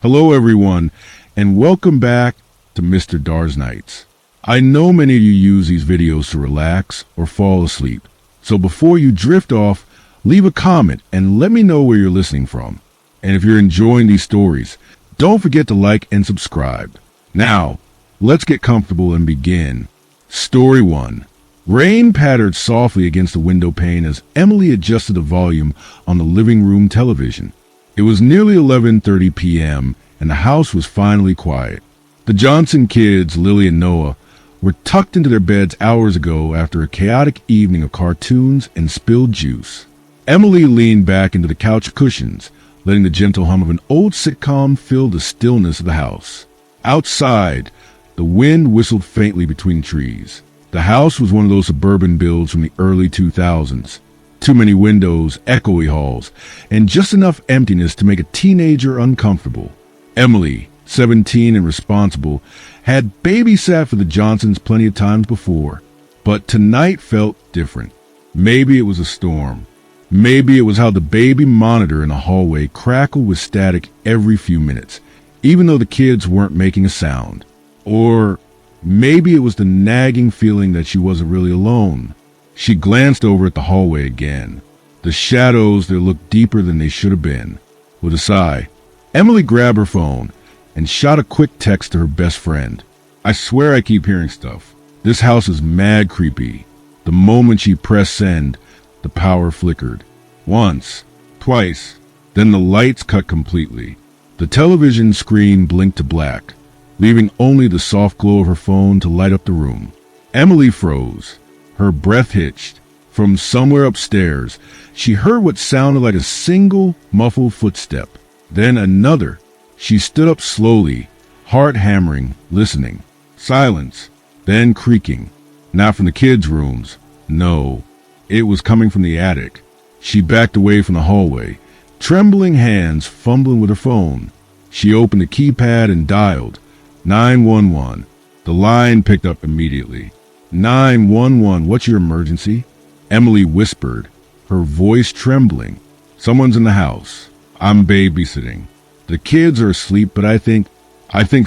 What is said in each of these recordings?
Hello, everyone, and welcome back to Mr. Dar's Nights. I know many of you use these videos to relax or fall asleep, so before you drift off, leave a comment and let me know where you're listening from. And if you're enjoying these stories, don't forget to like and subscribe. Now, let's get comfortable and begin. Story 1. Rain pattered softly against the window pane as Emily adjusted the volume on the living room television. It was nearly 11:30 p.m., and the house was finally quiet. The Johnson kids, Lily and Noah, were tucked into their beds hours ago after a chaotic evening of cartoons and spilled juice. Emily leaned back into the couch cushions, letting the gentle hum of an old sitcom fill the stillness of the house. Outside, the wind whistled faintly between trees. The house was one of those suburban builds from the early 2000s. Too many windows, echoey halls, and just enough emptiness to make a teenager uncomfortable. Emily, 17 and responsible, had babysat for the Johnsons plenty of times before, but tonight felt different. Maybe it was a storm. Maybe it was how the baby monitor in the hallway crackled with static every few minutes, even though the kids weren't making a sound. Or maybe it was the nagging feeling that she wasn't really alone. She glanced over at the hallway again. The shadows there looked deeper than they should have been. With a sigh, Emily grabbed her phone and shot a quick text to her best friend. I swear I keep hearing stuff. This house is mad creepy. The moment she pressed send, the power flickered. Once, twice, then the lights cut completely. The television screen blinked to black, leaving only the soft glow of her phone to light up the room. Emily froze. Her breath hitched. From somewhere upstairs, she heard what sounded like a single, muffled footstep. Then another. She stood up slowly, heart hammering, listening. Silence, then creaking. Not from the kids' rooms. No, it was coming from the attic. She backed away from the hallway, trembling hands fumbling with her phone. She opened the keypad and dialed 911. The line picked up immediately. 911, what's your emergency? Emily whispered, her voice trembling. Someone's in the house. I'm babysitting. The kids are asleep, but I think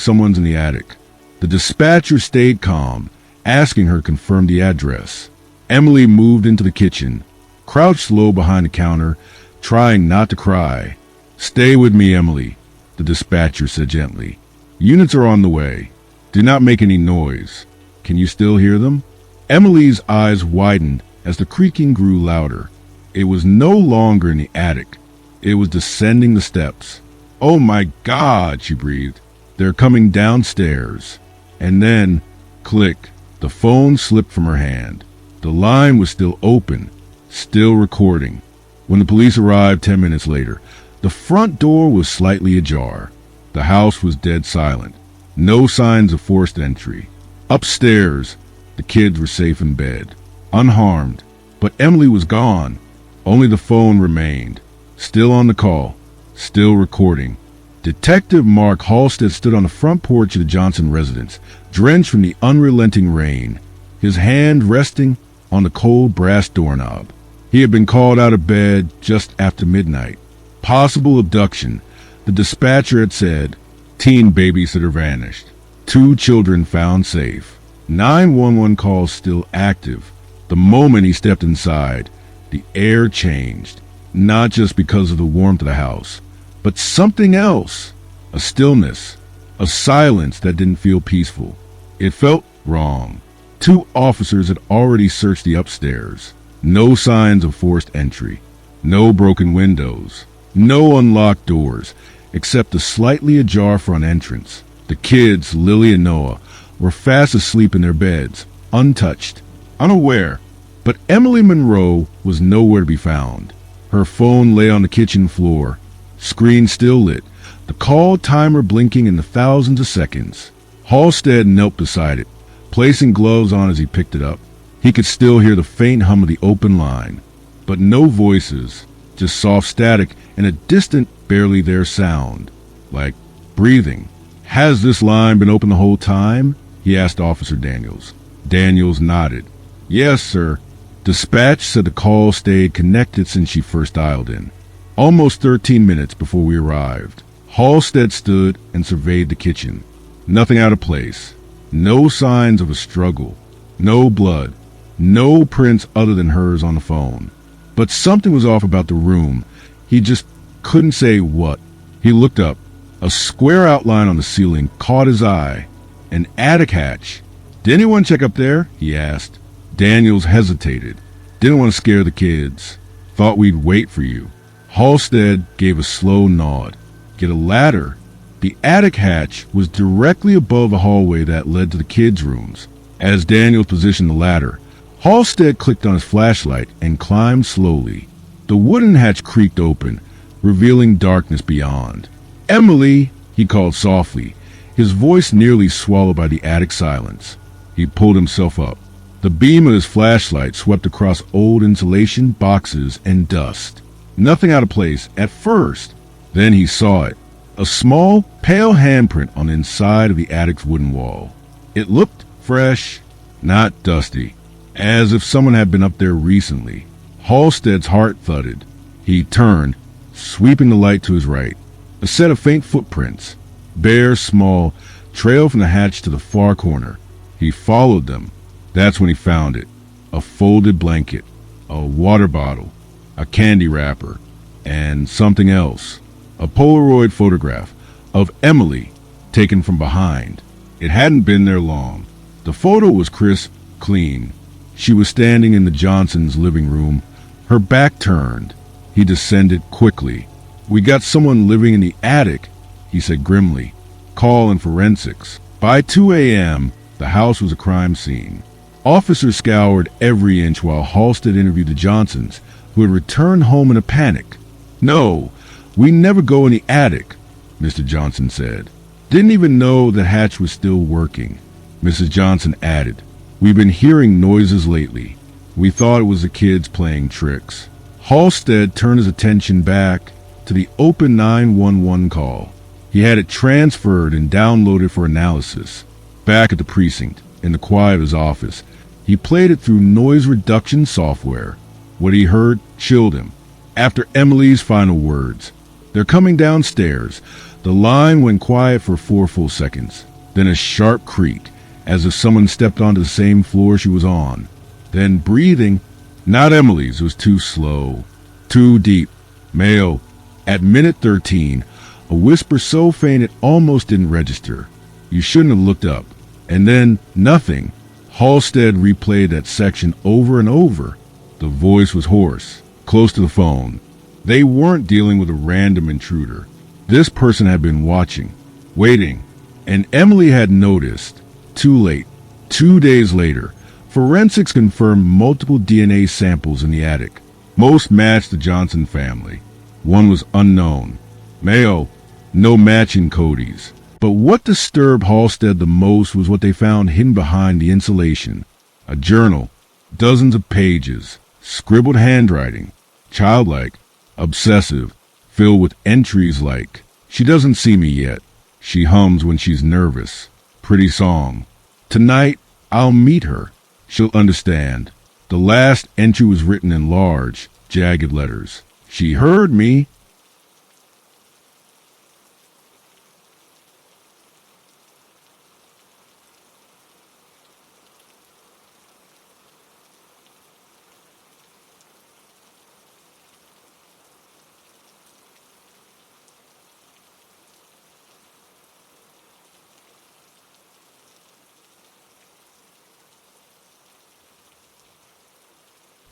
someone's in the attic. The dispatcher stayed calm, asking her to confirm the address. Emily moved into the kitchen, crouched low behind the counter, trying not to cry. Stay with me, Emily, the dispatcher said gently. Units are on the way. Do not make any noise. Can you still hear them? Emily's eyes widened as the creaking grew louder. It was no longer in the attic. It was descending the steps. Oh my God, she breathed. They're coming downstairs. And then, click, the phone slipped from her hand. The line was still open, still recording. When the police arrived 10 minutes later, the front door was slightly ajar. The house was dead silent. No signs of forced entry. Upstairs, the kids were safe in bed, unharmed, but Emily was gone. Only the phone remained, still on the call, still recording. Detective Mark Halstead stood on the front porch of the Johnson residence, drenched from the unrelenting rain, his hand resting on the cold brass doorknob. He had been called out of bed just after midnight. Possible abduction, the dispatcher had said. Teen babysitter vanished. 2 children found safe. 911 calls still active. The moment he stepped inside, the air changed, not just because of the warmth of the house, but something else. A stillness, a silence that didn't feel peaceful. It felt wrong. 2 officers had already searched the upstairs. No signs of forced entry. No broken windows. No unlocked doors, except the slightly ajar front entrance. The kids, Lily and Noah, were fast asleep in their beds, untouched, unaware. But Emily Monroe was nowhere to be found. Her phone lay on the kitchen floor, screen still lit, the call timer blinking in the thousands of seconds. Halstead knelt beside it, placing gloves on as he picked it up. He could still hear the faint hum of the open line, but no voices, just soft static and a distant, barely there sound, like breathing. Has this line been open the whole time? He asked Officer Daniels. Daniels nodded. Yes, sir. Dispatch said the call stayed connected since she first dialed in. Almost 13 minutes before we arrived. Halstead stood and surveyed the kitchen. Nothing out of place. No signs of a struggle. No blood. No prints other than hers on the phone. But something was off about the room. He just couldn't say what. He looked up. A square outline on the ceiling caught his eye. An attic hatch. "Did anyone check up there?" he asked. Daniels hesitated. "Didn't want to scare the kids. Thought we'd wait for you." Halstead gave a slow nod. "Get a ladder." The attic hatch was directly above a hallway that led to the kids' rooms. As Daniels positioned the ladder, Halstead clicked on his flashlight and climbed slowly. The wooden hatch creaked open, revealing darkness beyond. "Emily!" he called softly, his voice nearly swallowed by the attic silence. He pulled himself up. The beam of his flashlight swept across old insulation, boxes, and dust. Nothing out of place at first. Then he saw it. A small, pale handprint on the inside of the attic's wooden wall. It looked fresh, not dusty, as if someone had been up there recently. Halstead's heart thudded. He turned, sweeping the light to his right. A set of faint footprints, bare, small, trailed from the hatch to the far corner. He followed them. That's when he found it. A folded blanket, a water bottle, a candy wrapper, and something else. A Polaroid photograph of Emily taken from behind. It hadn't been there long. The photo was crisp, clean. She was standing in the Johnsons' living room, her back turned. He descended quickly. "We got someone living in the attic," he said grimly. "Call in forensics." By 2 a.m., the house was a crime scene. Officers scoured every inch while Halstead interviewed the Johnsons, who had returned home in a panic. "No, we never go in the attic," Mr. Johnson said. "Didn't even know the hatch was still working." Mrs. Johnson added, "We've been hearing noises lately. We thought it was the kids playing tricks." Halstead turned his attention back to the open 911 call. He had it transferred and downloaded for analysis. Back at the precinct, in the quiet of his office, he played it through noise reduction software. What he heard chilled him. After Emily's final words, "They're coming downstairs," the line went quiet for 4 full seconds. Then a sharp creak, as if someone stepped onto the same floor she was on. Then breathing, not Emily's, it was too slow, too deep. Male. At minute 13, a whisper so faint it almost didn't register. "You shouldn't have looked up." And then nothing. Halstead replayed that section over and over. The voice was hoarse, close to the phone. They weren't dealing with a random intruder. This person had been watching, waiting, and Emily had noticed. Too late. 2 days later, forensics confirmed multiple DNA samples in the attic. Most matched the Johnson family. One was unknown. Male, no matching Cody's. But what disturbed Halstead the most was what they found hidden behind the insulation. A journal, dozens of pages, scribbled handwriting, childlike, obsessive, filled with entries like, "She doesn't see me yet. She hums when she's nervous. Pretty song. Tonight, I'll meet her. She'll understand." The last entry was written in large, jagged letters. "She heard me."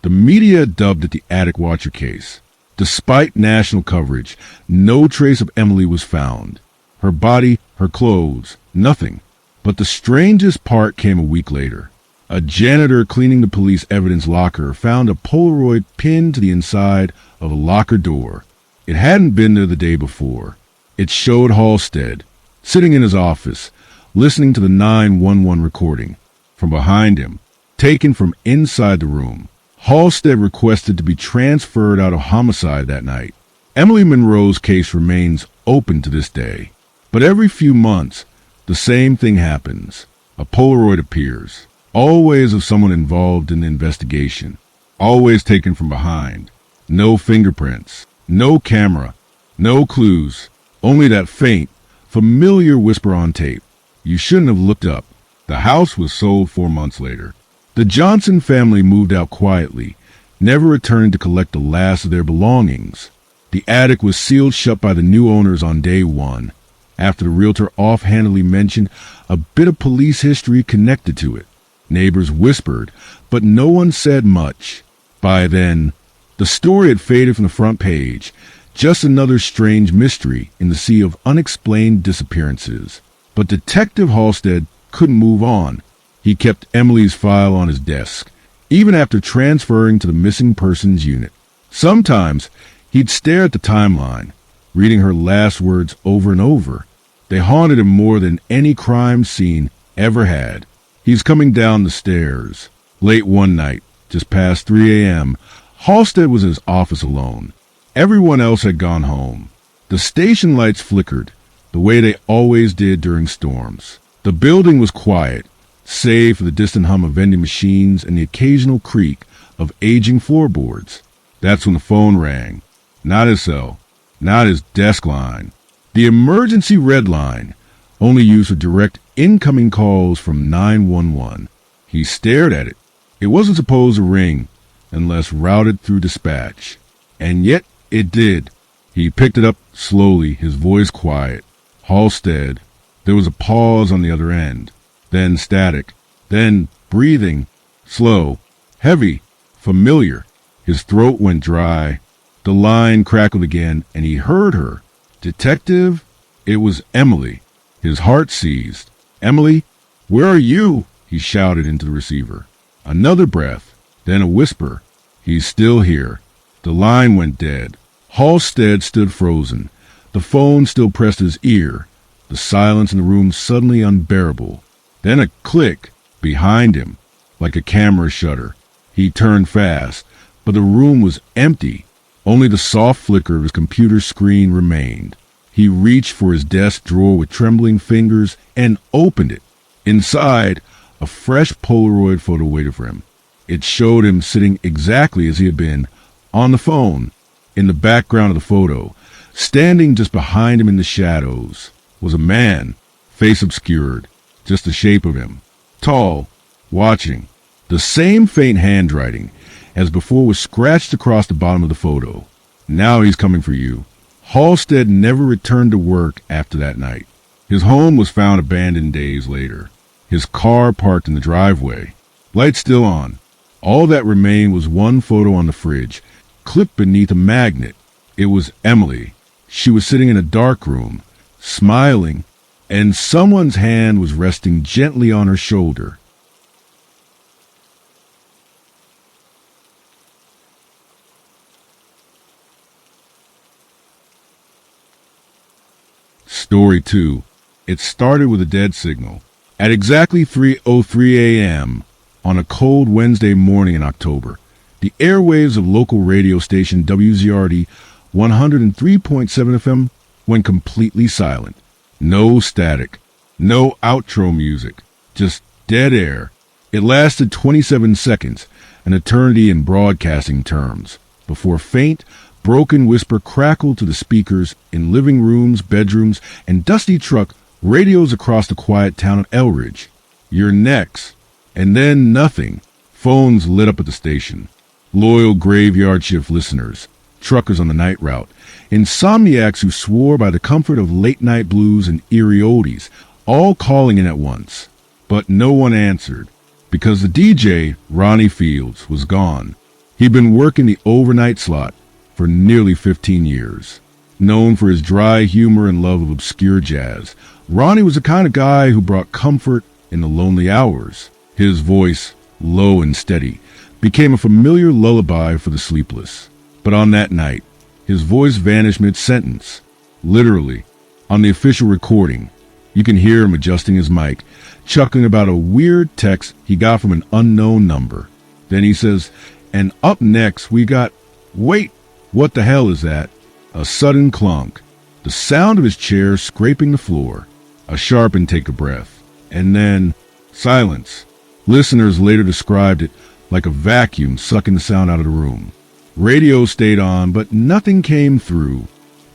The media dubbed it the Attic Watcher case. Despite national coverage, no trace of Emily was found. Her body, her clothes, nothing. But the strangest part came a week later. A janitor cleaning the police evidence locker found a Polaroid pinned to the inside of a locker door. It hadn't been there the day before. It showed Halstead, sitting in his office, listening to the 911 recording. From behind him, taken from inside the room, Halstead requested to be transferred out of homicide that night. Emily Monroe's case remains open to this day. But every few months, the same thing happens. A Polaroid appears, always of someone involved in the investigation, always taken from behind. No fingerprints, no camera, no clues, Only that faint, familiar whisper on tape. You shouldn't have looked up. The house was sold 4 months later. The Johnson family moved out quietly, never returning to collect the last of their belongings. The attic was sealed shut by the new owners on day one, after the realtor offhandedly mentioned a bit of police history connected to it. Neighbors whispered, but no one said much. By then, the story had faded from the front page, just another strange mystery in the sea of unexplained disappearances. But Detective Halstead couldn't move on. He kept Emily's file on his desk, even after transferring to the missing persons unit. Sometimes he'd stare at the timeline, reading her last words over and over. They haunted him more than any crime scene ever had. He's coming down the stairs. Late one night, just past 3 a.m., Halstead was in his office alone. Everyone else had gone home. The station lights flickered, the way they always did during storms. The building was quiet, save for the distant hum of vending machines and the occasional creak of aging floorboards. That's when the phone rang. Not his cell, not his desk line. The emergency red line, only used for direct incoming calls from 911. He stared at it. It wasn't supposed to ring unless routed through dispatch. And yet it did. He picked it up slowly, his voice quiet. Halstead. There was a pause on the other end. Then static. Then breathing. Slow. Heavy. Familiar. His throat went dry. The line crackled again, and he heard her. Detective? It was Emily. His heart seized. Emily? Where are you? He shouted into the receiver. Another breath. Then a whisper. He's still here. The line went dead. Halstead stood frozen. The phone still pressed his ear. The silence in the room suddenly unbearable. Then a click behind him, like a camera shutter. He turned fast, but the room was empty. Only the soft flicker of his computer screen remained. He reached for his desk drawer with trembling fingers and opened it. Inside, a fresh Polaroid photo waited for him. It showed him sitting exactly as he had been, on the phone. In the background of the photo, standing just behind him in the shadows, was a man, face obscured, just the shape of him. Tall, watching. The same faint handwriting as before was scratched across the bottom of the photo. Now he's coming for you. Halstead never returned to work after that night. His home was found abandoned days later. His car parked in the driveway. Lights still on. All that remained was one photo on the fridge, clipped beneath a magnet. It was Emily. She was sitting in a dark room, smiling, and someone's hand was resting gently on her shoulder. Story 2. It started with a dead signal. At exactly 3:03 a.m., on a cold Wednesday morning in October, the airwaves of local radio station WZRD 103.7 FM went completely silent. No static, no outro music, just dead air. It lasted 27 seconds, an eternity in broadcasting terms, before a faint, broken whisper crackled to the speakers in living rooms, bedrooms, and dusty truck radios across the quiet town of Elridge. You're next. And then nothing. Phones lit up at the station. Loyal graveyard shift listeners, truckers on the night route, insomniacs who swore by the comfort of late-night blues and eerie oldies, all calling in at once. But no one answered, because the DJ, Ronnie Fields, was gone. He'd been working the overnight slot for nearly 15 years. Known for his dry humor and love of obscure jazz, Ronnie was the kind of guy who brought comfort in the lonely hours. His voice, low and steady, became a familiar lullaby for the sleepless. But on that night, his voice vanished mid-sentence. Literally, on the official recording, you can hear him adjusting his mic, chuckling about a weird text he got from an unknown number. Then he says, and up next we got, wait, what the hell is that? A sudden clunk, the sound of his chair scraping the floor, a sharp intake of breath, and then silence. Listeners later described it like a vacuum sucking the sound out of the room. Radio stayed on, but nothing came through.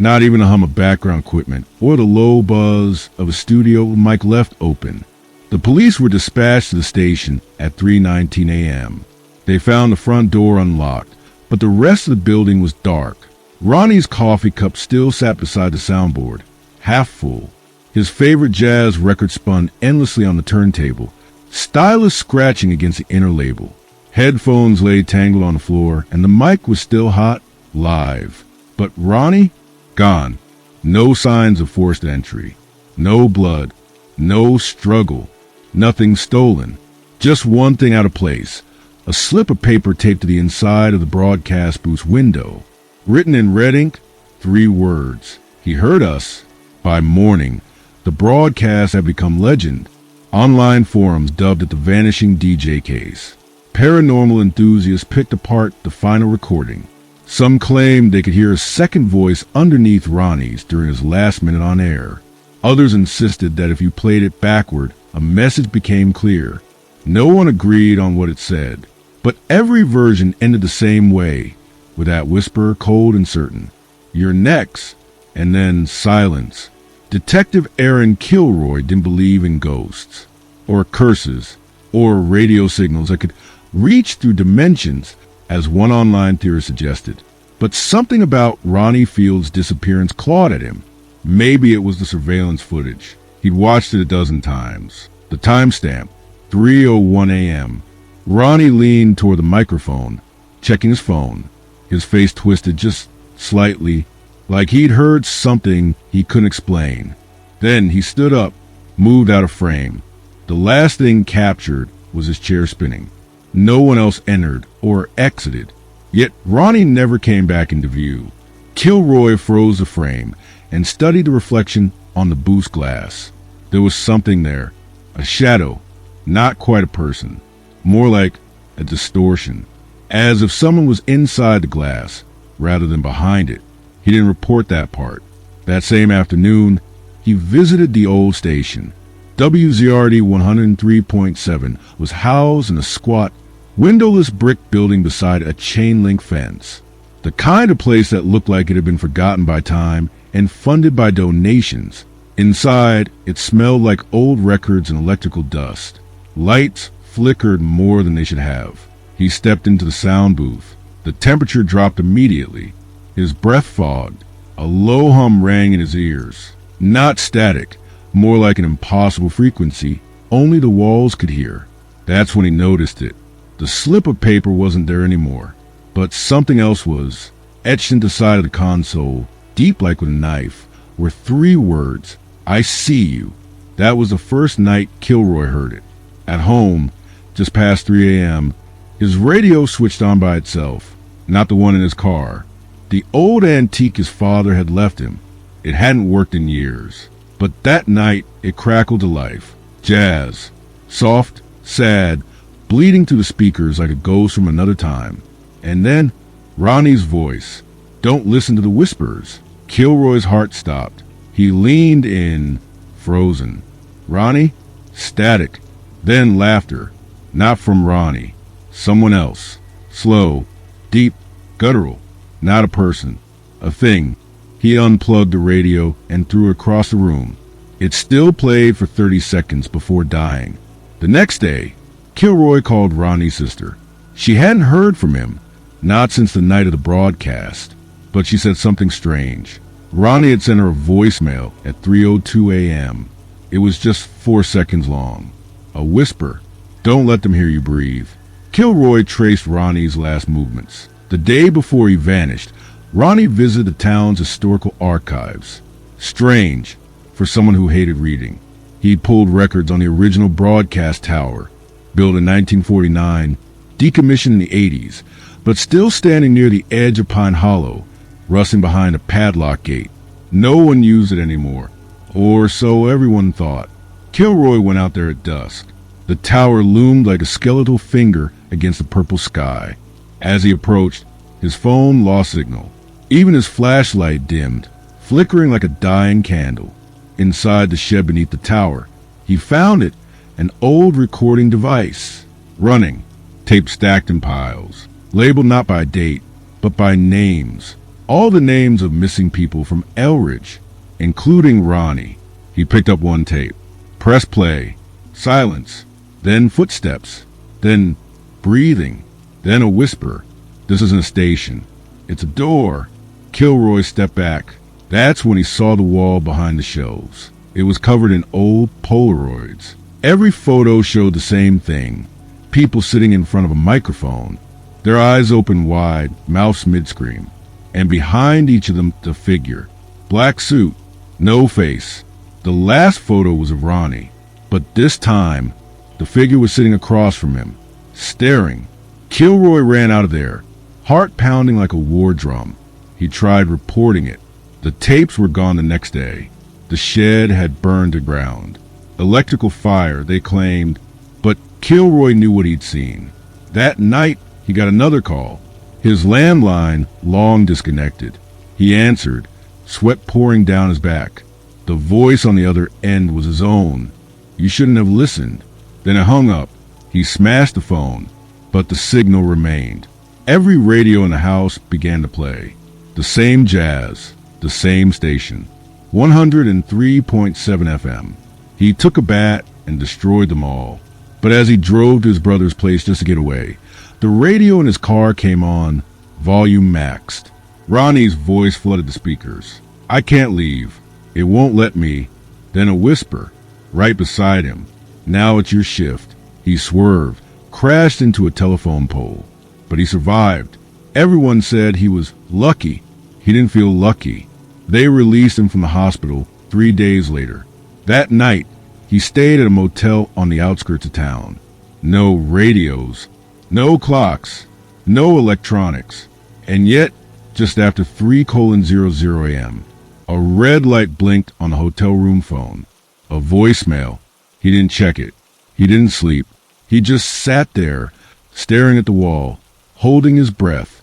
Not even a hum of background equipment or the low buzz of a studio mic left open. The police were dispatched to the station at 3:19 a.m. They found the front door unlocked, but the rest of the building was dark. Ronnie's coffee cup still sat beside the soundboard, half full. His favorite jazz record spun endlessly on the turntable, stylus scratching against the inner label. Headphones lay tangled on the floor, and the mic was still hot, live. But Ronnie? Gone. No signs of forced entry. No blood. No struggle. Nothing stolen. Just one thing out of place. A slip of paper taped to the inside of the broadcast booth's window. Written in red ink, 3 words. He heard us. By morning, the broadcast had become legend. Online forums dubbed it the vanishing DJ case. Paranormal enthusiasts picked apart the final recording. Some claimed they could hear a second voice underneath Ronnie's during his last minute on air. Others insisted that if you played it backward, a message became clear. No one agreed on what it said, but every version ended the same way, with that whisper cold and certain. You're next, and then silence. Detective Aaron Kilroy didn't believe in ghosts, or curses, or radio signals that could reach through dimensions, as one online theorist suggested. But something about Ronnie Field's disappearance clawed at him. Maybe it was the surveillance footage. He'd watched it a dozen times. The timestamp, 3:01 a.m. Ronnie leaned toward the microphone, checking his phone. His face twisted just slightly, like he'd heard something he couldn't explain. Then he stood up, moved out of frame. The last thing captured was his chair spinning. No one else entered or exited. Yet Ronnie never came back into view. Kilroy froze the frame and studied the reflection on the booth's glass. There was something there, a shadow, not quite a person, more like a distortion, as if someone was inside the glass rather than behind it. He didn't report that part. That same afternoon, he visited the old station. WZRD 103.7 was housed in a squat, windowless brick building beside a chain-link fence. The kind of place that looked like it had been forgotten by time and funded by donations. Inside, it smelled like old records and electrical dust. Lights flickered more than they should have. He stepped into the sound booth. The temperature dropped immediately. His breath fogged. A low hum rang in his ears. Not static, more like an impossible frequency only the walls could hear. That's when he noticed it. The slip of paper wasn't there anymore, but something else was. Etched into the side of the console, deep like with a knife, were 3 words. I see you. That was the first night Kilroy heard it. At home, just past 3 a.m., his radio switched on by itself, not the one in his car. The old antique his father had left him. It hadn't worked in years, but that night it crackled to life. Jazz. Soft, sad, bleeding through the speakers like a ghost from another time. And then, Ronnie's voice. Don't listen to the whispers. Kilroy's heart stopped. He leaned in, frozen. Ronnie? Static. Then laughter. Not from Ronnie. Someone else. Slow. Deep. Guttural. Not a person. A thing. He unplugged the radio and threw it across the room. It still played for 30 seconds before dying. The next day, Kilroy called Ronnie's sister. She hadn't heard from him, not since the night of the broadcast, but she said something strange. Ronnie had sent her a voicemail at 3:02 a.m. It was just 4 seconds long. A whisper. Don't let them hear you breathe. Kilroy traced Ronnie's last movements. The day before he vanished, Ronnie visited the town's historical archives. Strange for someone who hated reading. He'd pulled records on the original broadcast tower, built in 1949, decommissioned in the 80s, but still standing near the edge of Pine Hollow, rusting behind a padlock gate. No one used it anymore, or so everyone thought. Kilroy went out there at dusk. The tower loomed like a skeletal finger against the purple sky. As he approached, his phone lost signal. Even his flashlight dimmed, flickering like a dying candle. Inside the shed beneath the tower, he found it, an old recording device, running, tape stacked in piles, labeled not by date, but by names. All the names of missing people from Elridge, including Ronnie. He picked up one tape. Press play. Silence. Then footsteps. Then breathing. Then a whisper. This isn't a station. It's a door. Kilroy stepped back. That's when he saw the wall behind the shelves. It was covered in old Polaroids. Every photo showed the same thing. People sitting in front of a microphone, their eyes open wide, mouths mid-scream. And behind each of them, the figure. Black suit, no face. The last photo was of Ronnie, but this time, the figure was sitting across from him, staring. Kilroy ran out of there, heart pounding like a war drum. He tried reporting it. The tapes were gone the next day. The shed had burned to ground. Electrical fire, they claimed, but Kilroy knew what he'd seen. That night, he got another call. His landline long disconnected. He answered, sweat pouring down his back. The voice on the other end was his own. You shouldn't have listened. Then it hung up. He smashed the phone, but the signal remained. Every radio in the house began to play. The same jazz, the same station. 103.7 FM. He took a bat and destroyed them all. But as he drove to his brother's place just to get away, the radio in his car came on, volume maxed. Ronnie's voice flooded the speakers. I can't leave. It won't let me. Then a whisper, right beside him. Now it's your shift. He swerved, crashed into a telephone pole. But he survived. Everyone said he was lucky. He didn't feel lucky. They released him from the hospital 3 days later. That night, he stayed at a motel on the outskirts of town. No radios, no clocks, no electronics. And yet, just after 3:00 a.m., a red light blinked on the hotel room phone. A voicemail. He didn't check it. He didn't sleep. He just sat there, staring at the wall, holding his breath.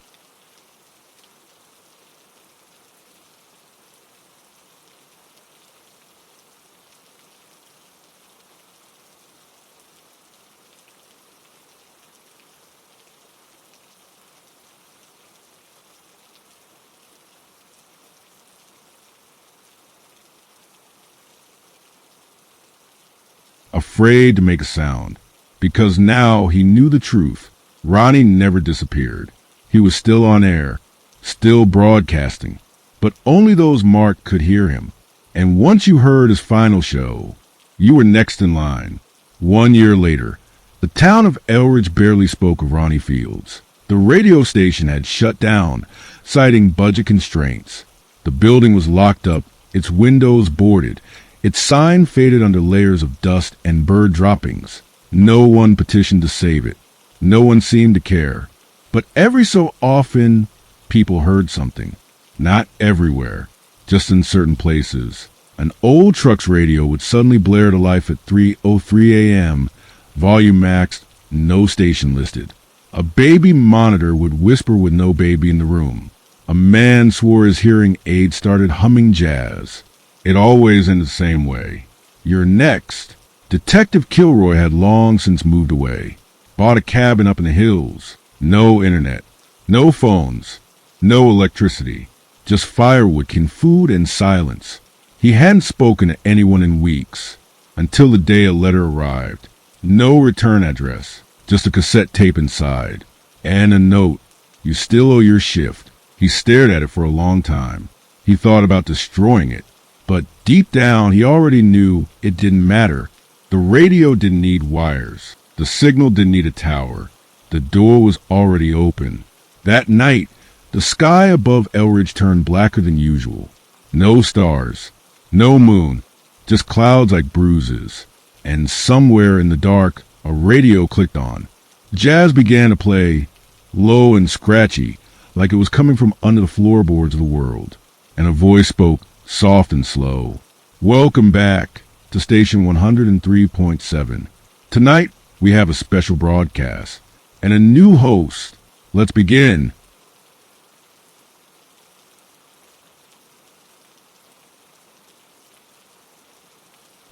Afraid to make a sound, because now he knew the truth. Ronnie never disappeared. He was still on air, still broadcasting, but only those marked could hear him. And once you heard his final show, you were next in line. 1 year later, the town of Elridge barely spoke of Ronnie Fields. The radio station had shut down, citing budget constraints. The building was locked up, its windows boarded, its sign faded under layers of dust and bird droppings. No one petitioned to save it. No one seemed to care. But every so often, people heard something. Not everywhere, just in certain places. An old truck's radio would suddenly blare to life at 3:03 a.m., volume maxed, no station listed. A baby monitor would whisper with no baby in the room. A man swore his hearing aid started humming jazz. It always ended the same way. You're next. Detective Kilroy had long since moved away. Bought a cabin up in the hills. No internet. No phones. No electricity. Just firewood, canned food, and silence. He hadn't spoken to anyone in weeks. Until the day a letter arrived. No return address. Just a cassette tape inside. And a note. You still owe your shift. He stared at it for a long time. He thought about destroying it. But deep down, he already knew it didn't matter. The radio didn't need wires. The signal didn't need a tower. The door was already open. That night, the sky above Elridge turned blacker than usual. No stars. No moon. Just clouds like bruises. And somewhere in the dark, a radio clicked on. Jazz began to play, low and scratchy, like it was coming from under the floorboards of the world. And a voice spoke, soft and slow. Welcome back to station 103.7. Tonight, we have a special broadcast and a new host. Let's begin.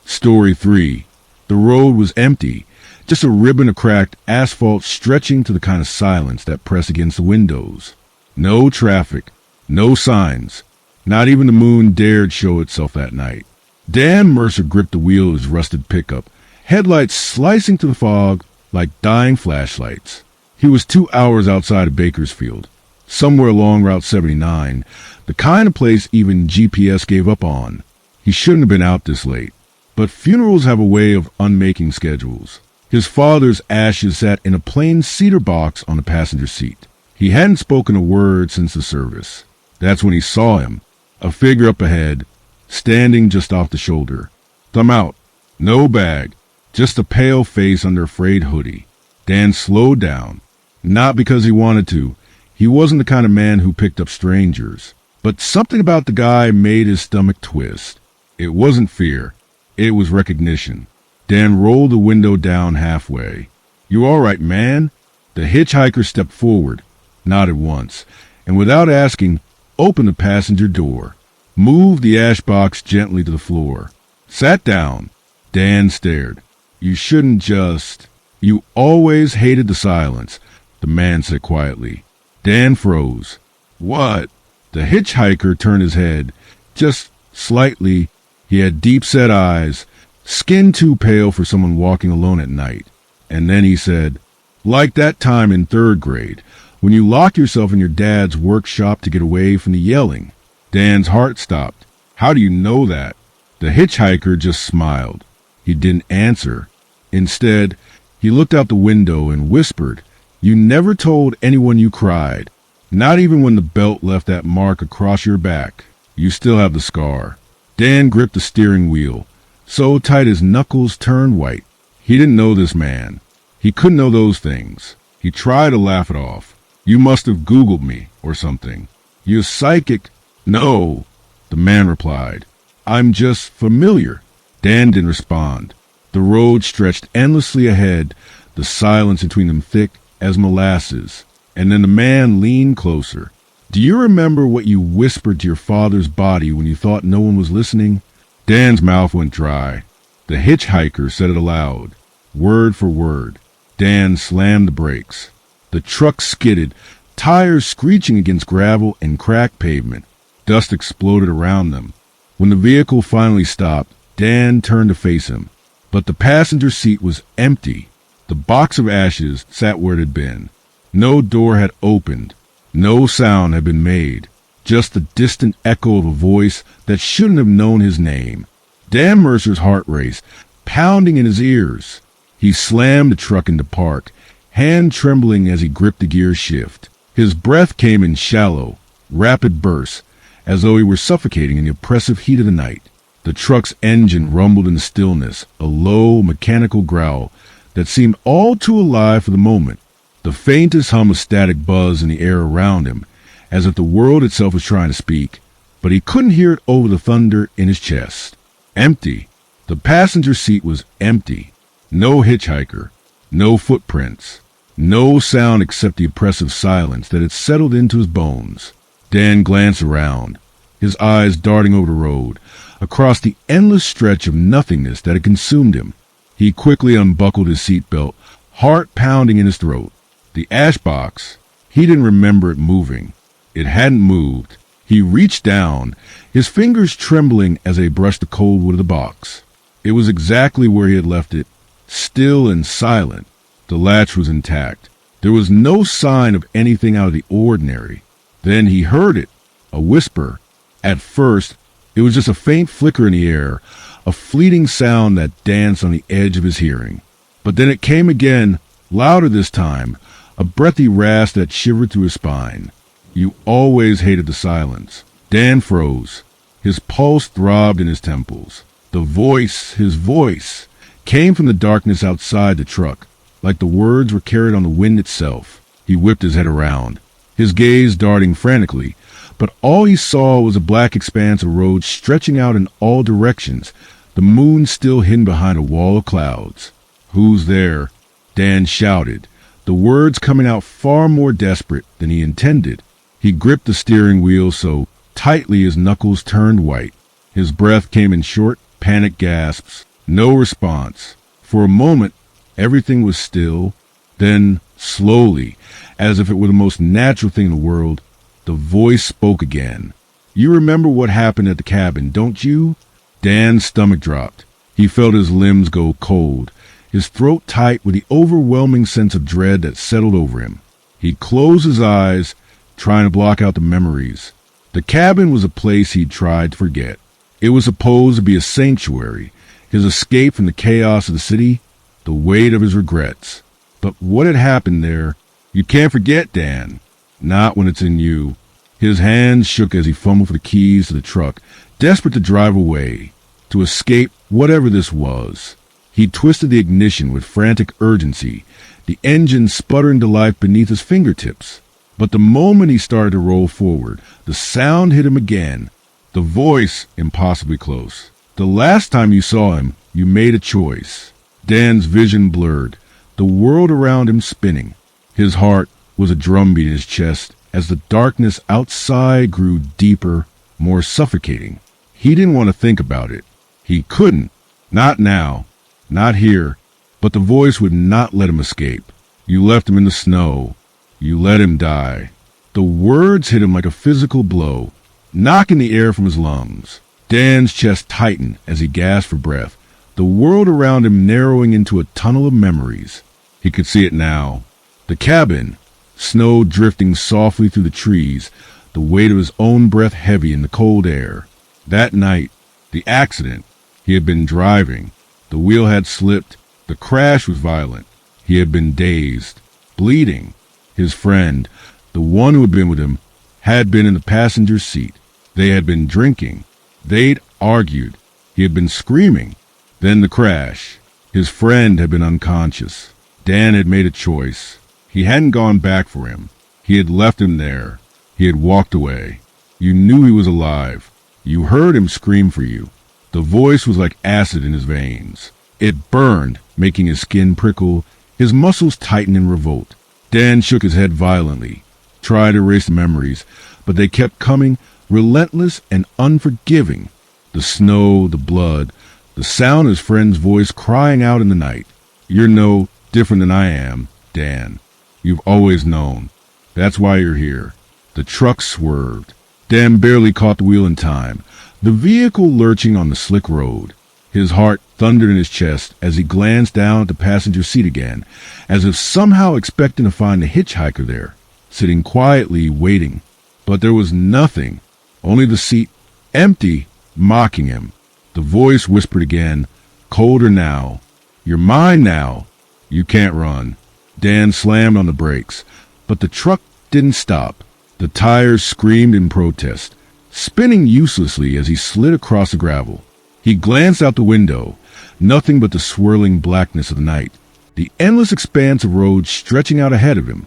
Story 3. The road was empty, just a ribbon of cracked asphalt stretching to the kind of silence that pressed against the windows. No traffic, No signs. Not even the moon dared show itself that night. Dan Mercer gripped the wheel of his rusted pickup, headlights slicing through the fog like dying flashlights. He was 2 hours outside of Bakersfield, somewhere along Route 79, the kind of place even GPS gave up on. He shouldn't have been out this late. But funerals have a way of unmaking schedules. His father's ashes sat in a plain cedar box on the passenger seat. He hadn't spoken a word since the service. That's when he saw him, a figure up ahead, standing just off the shoulder. Thumb out. No bag. Just a pale face under a frayed hoodie. Dan slowed down. Not because he wanted to. He wasn't the kind of man who picked up strangers. But something about the guy made his stomach twist. It wasn't fear. It was recognition. Dan rolled the window down halfway. You all right, man? The hitchhiker stepped forward, nodded once, and without asking, opened the passenger door, moved the ash box gently to the floor. Sat down. Dan stared. You shouldn't just... You always hated the silence, the man said quietly. Dan froze. What? The hitchhiker turned his head, just slightly. He had deep-set eyes, skin too pale for someone walking alone at night. And then he said, like that time in 3rd grade, when you locked yourself in your dad's workshop to get away from the yelling. Dan's heart stopped. How do you know that? The hitchhiker just smiled. He didn't answer. Instead, he looked out the window and whispered, You never told anyone you cried. Not even when the belt left that mark across your back. You still have the scar. Dan gripped the steering wheel, so tight his knuckles turned white. He didn't know this man. He couldn't know those things. He tried to laugh it off. You must have Googled me, or something. You're psychic. No, the man replied. I'm just familiar. Dan didn't respond. The road stretched endlessly ahead, the silence between them thick as molasses. And then the man leaned closer. Do you remember what you whispered to your father's body when you thought no one was listening? Dan's mouth went dry. The hitchhiker said it aloud, word for word. Dan slammed the brakes. The truck skidded, tires screeching against gravel and cracked pavement. Dust exploded around them. When the vehicle finally stopped, Dan turned to face him. But the passenger seat was empty. The box of ashes sat where it had been. No door had opened. No sound had been made, just the distant echo of a voice that shouldn't have known his name. Dan Mercer's heart raced, pounding in his ears. He slammed the truck into park, hand trembling as he gripped the gear shift. His breath came in shallow, rapid bursts, as though he were suffocating in the oppressive heat of the night. The truck's engine rumbled in the stillness, a low, mechanical growl that seemed all too alive for the moment. The faintest hum of static buzz in the air around him, as if the world itself was trying to speak, but he couldn't hear it over the thunder in his chest. Empty. The passenger seat was empty. No hitchhiker. No footprints. No sound except the oppressive silence that had settled into his bones. Dan glanced around, his eyes darting over the road, across the endless stretch of nothingness that had consumed him. He quickly unbuckled his seatbelt, heart pounding in his throat. The ash box, he didn't remember it moving. It hadn't moved. He reached down, his fingers trembling as they brushed the cold wood of the box. It was exactly where he had left it, still and silent. The latch was intact. There was no sign of anything out of the ordinary. Then he heard it, a whisper. At first, it was just a faint flicker in the air, a fleeting sound that danced on the edge of his hearing. But then it came again, louder this time, a breathy rasp that shivered through his spine. You always hated the silence. Dan froze. His pulse throbbed in his temples. The voice, his voice, came from the darkness outside the truck, like the words were carried on the wind itself. He whipped his head around, his gaze darting frantically, but all he saw was a black expanse of road stretching out in all directions, the moon still hidden behind a wall of clouds. Who's there? Dan shouted, the words coming out far more desperate than he intended. He gripped the steering wheel so tightly his knuckles turned white. His breath came in short, panicked gasps. No response. For a moment, everything was still. Then, slowly, as if it were the most natural thing in the world, The voice spoke again. "You remember what happened at the cabin, don't you?" Dan's stomach dropped. He felt his limbs go cold, his throat tight with the overwhelming sense of dread that settled over him. He closed his eyes, trying to block out the memories. The cabin was a place he'd tried to forget. It was supposed to be a sanctuary, his escape from the chaos of the city, the weight of his regrets. But what had happened there? You can't forget, Dan. Not when it's in you. His hands shook as he fumbled for the keys to the truck, desperate to drive away, to escape whatever this was. He twisted the ignition with frantic urgency, the engine sputtering to life beneath his fingertips. But the moment he started to roll forward, the sound hit him again, the voice impossibly close. "The last time you saw him, you made a choice." Dan's vision blurred, the world around him spinning. His heart was a drumbeat in his chest as the darkness outside grew deeper, more suffocating. He didn't want to think about it. He couldn't. Not now. Not here. But the voice would not let him escape. "You left him in the snow. You let him die." The words hit him like a physical blow, knocking the air from his lungs. Dan's chest tightened as he gasped for breath, the world around him narrowing into a tunnel of memories. He could see it now. The cabin, snow drifting softly through the trees, the weight of his own breath heavy in the cold air. That night, the accident. He had been driving. The wheel had slipped. The crash was violent. He had been dazed, bleeding. His friend, the one who had been with him, had been in the passenger seat. They had been drinking. They'd argued. He had been screaming. Then the crash. His friend had been unconscious. Dan had made a choice. He hadn't gone back for him. He had left him there. He had walked away. You knew he was alive. You heard him scream for you. The voice was like acid in his veins. It burned, making his skin prickle, his muscles tighten in revolt. Dan shook his head violently, tried to erase the memories, but they kept coming, relentless and unforgiving. The snow, the blood, the sound of his friend's voice crying out in the night. "You're no different than I am, Dan. You've always known. That's why you're here." The truck swerved. Dan barely caught the wheel in time, the vehicle lurching on the slick road. His heart thundered in his chest as he glanced down at the passenger seat again, as if somehow expecting to find the hitchhiker there, sitting quietly waiting. But there was nothing, only the seat, empty, mocking him. The voice whispered again, colder now. "You're mine now. You can't run." Dan slammed on the brakes, but the truck didn't stop. The tires screamed in protest, spinning uselessly as he slid across the gravel. He glanced out the window, nothing but the swirling blackness of the night, the endless expanse of road stretching out ahead of him.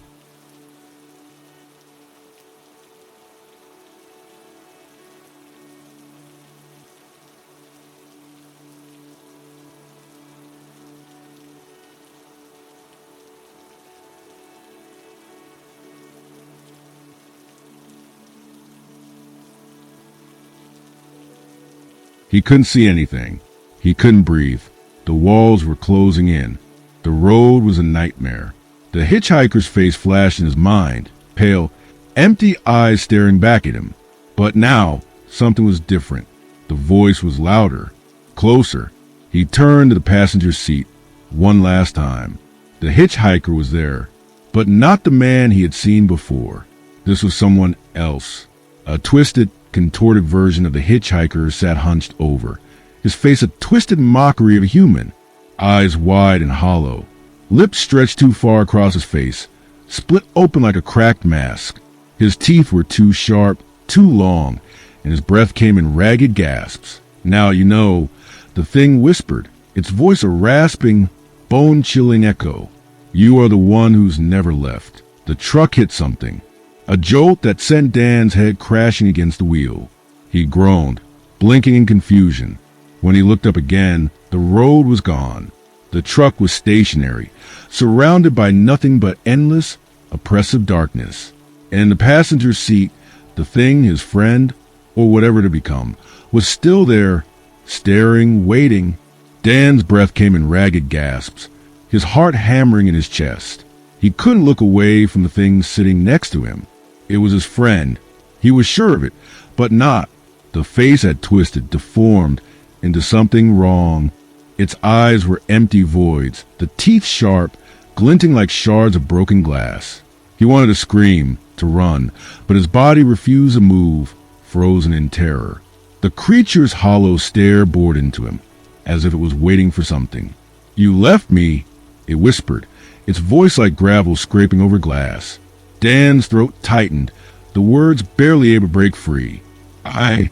He couldn't see anything. He couldn't breathe. The walls were closing in. The road was a nightmare. The hitchhiker's face flashed in his mind, pale, empty eyes staring back at him. But now, something was different. The voice was louder, closer. He turned to the passenger seat one last time. The hitchhiker was there, but not the man he had seen before. This was someone else, a twisted, contorted version of the hitchhiker sat hunched over, his face a twisted mockery of a human, eyes wide and hollow, lips stretched too far across his face, split open like a cracked mask. His teeth were too sharp, too long, and his breath came in ragged gasps. "Now you know," the thing whispered, its voice a rasping, bone-chilling echo. "You are the one who's never left." The truck hit something. A jolt that sent Dan's head crashing against the wheel. He groaned, blinking in confusion. When he looked up again, the road was gone. The truck was stationary, surrounded by nothing but endless, oppressive darkness. And in the passenger seat, the thing, his friend, or whatever it had become, was still there, staring, waiting. Dan's breath came in ragged gasps, his heart hammering in his chest. He couldn't look away from the thing sitting next to him. It was his friend, He was sure of it, but not. The face had twisted, deformed into something wrong. Its eyes were empty voids, the teeth sharp, glinting like shards of broken glass. He wanted to scream, to run, but his body refused to move, frozen in terror. The creature's hollow stare bored into him, as if it was waiting for something. "You left me," it whispered, its voice like gravel scraping over glass. Dan's throat tightened, the words barely able to break free. I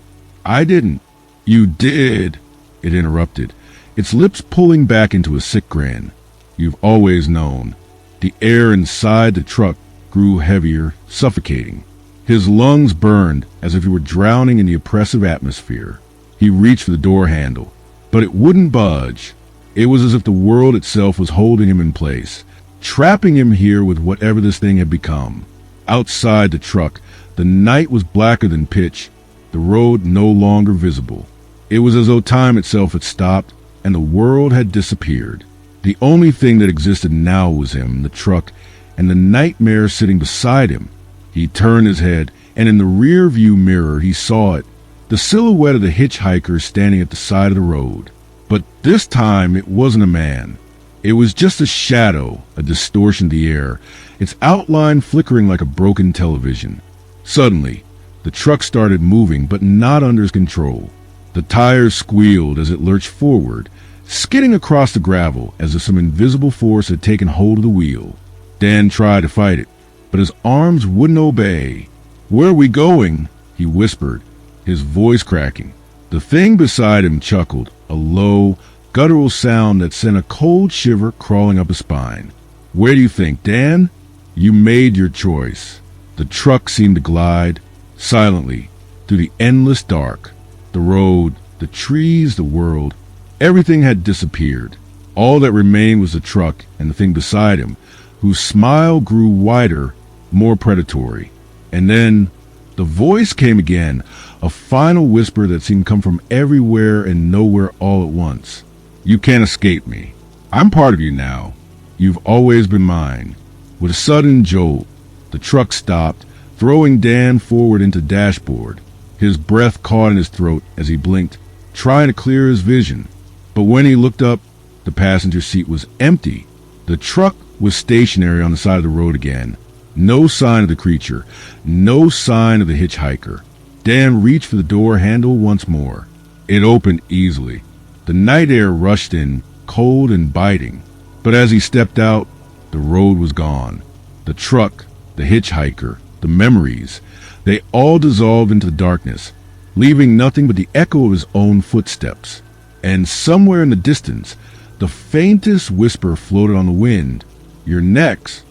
didn't." "You did," it interrupted, its lips pulling back into a sick grin. "You've always known." The air inside the truck grew heavier, suffocating. His lungs burned as if he were drowning in the oppressive atmosphere. He reached for the door handle, but it wouldn't budge. It was as if the world itself was holding him in place, trapping him here with whatever this thing had become. Outside the truck, the night was blacker than pitch, the road no longer visible. It was as though time itself had stopped and the world had disappeared. The only thing that existed now was him, the truck, and the nightmare sitting beside him. He turned his head, and in the rear view mirror he saw it, the silhouette of the hitchhiker standing at the side of the road. But this time it wasn't a man. It was just a shadow, a distortion of the air, its outline flickering like a broken television. Suddenly, the truck started moving, but not under his control. The tires squealed as it lurched forward, skidding across the gravel as if some invisible force had taken hold of the wheel. Dan tried to fight it, but his arms wouldn't obey. "Where are we going?" he whispered, his voice cracking. The thing beside him chuckled, a low, guttural sound that sent a cold shiver crawling up his spine. "Where do you think, Dan? You made your choice." The truck seemed to glide, silently, through the endless dark. The road, the trees, the world, everything had disappeared. All that remained was the truck and the thing beside him, whose smile grew wider, more predatory. And then the voice came again, a final whisper that seemed to come from everywhere and nowhere all at once. "You can't escape me. I'm part of you now. You've always been mine." With a sudden jolt, the truck stopped, throwing Dan forward into the dashboard. His breath caught in his throat as he blinked, trying to clear his vision. But when he looked up, the passenger seat was empty. The truck was stationary on the side of the road again. No sign of the creature, no sign of the hitchhiker. Dan reached for the door handle once more. It opened easily. The night air rushed in, cold and biting. But as he stepped out, the road was gone. The truck, the hitchhiker, the memories, they all dissolved into the darkness, leaving nothing but the echo of his own footsteps. And somewhere in the distance, the faintest whisper floated on the wind. "You're next."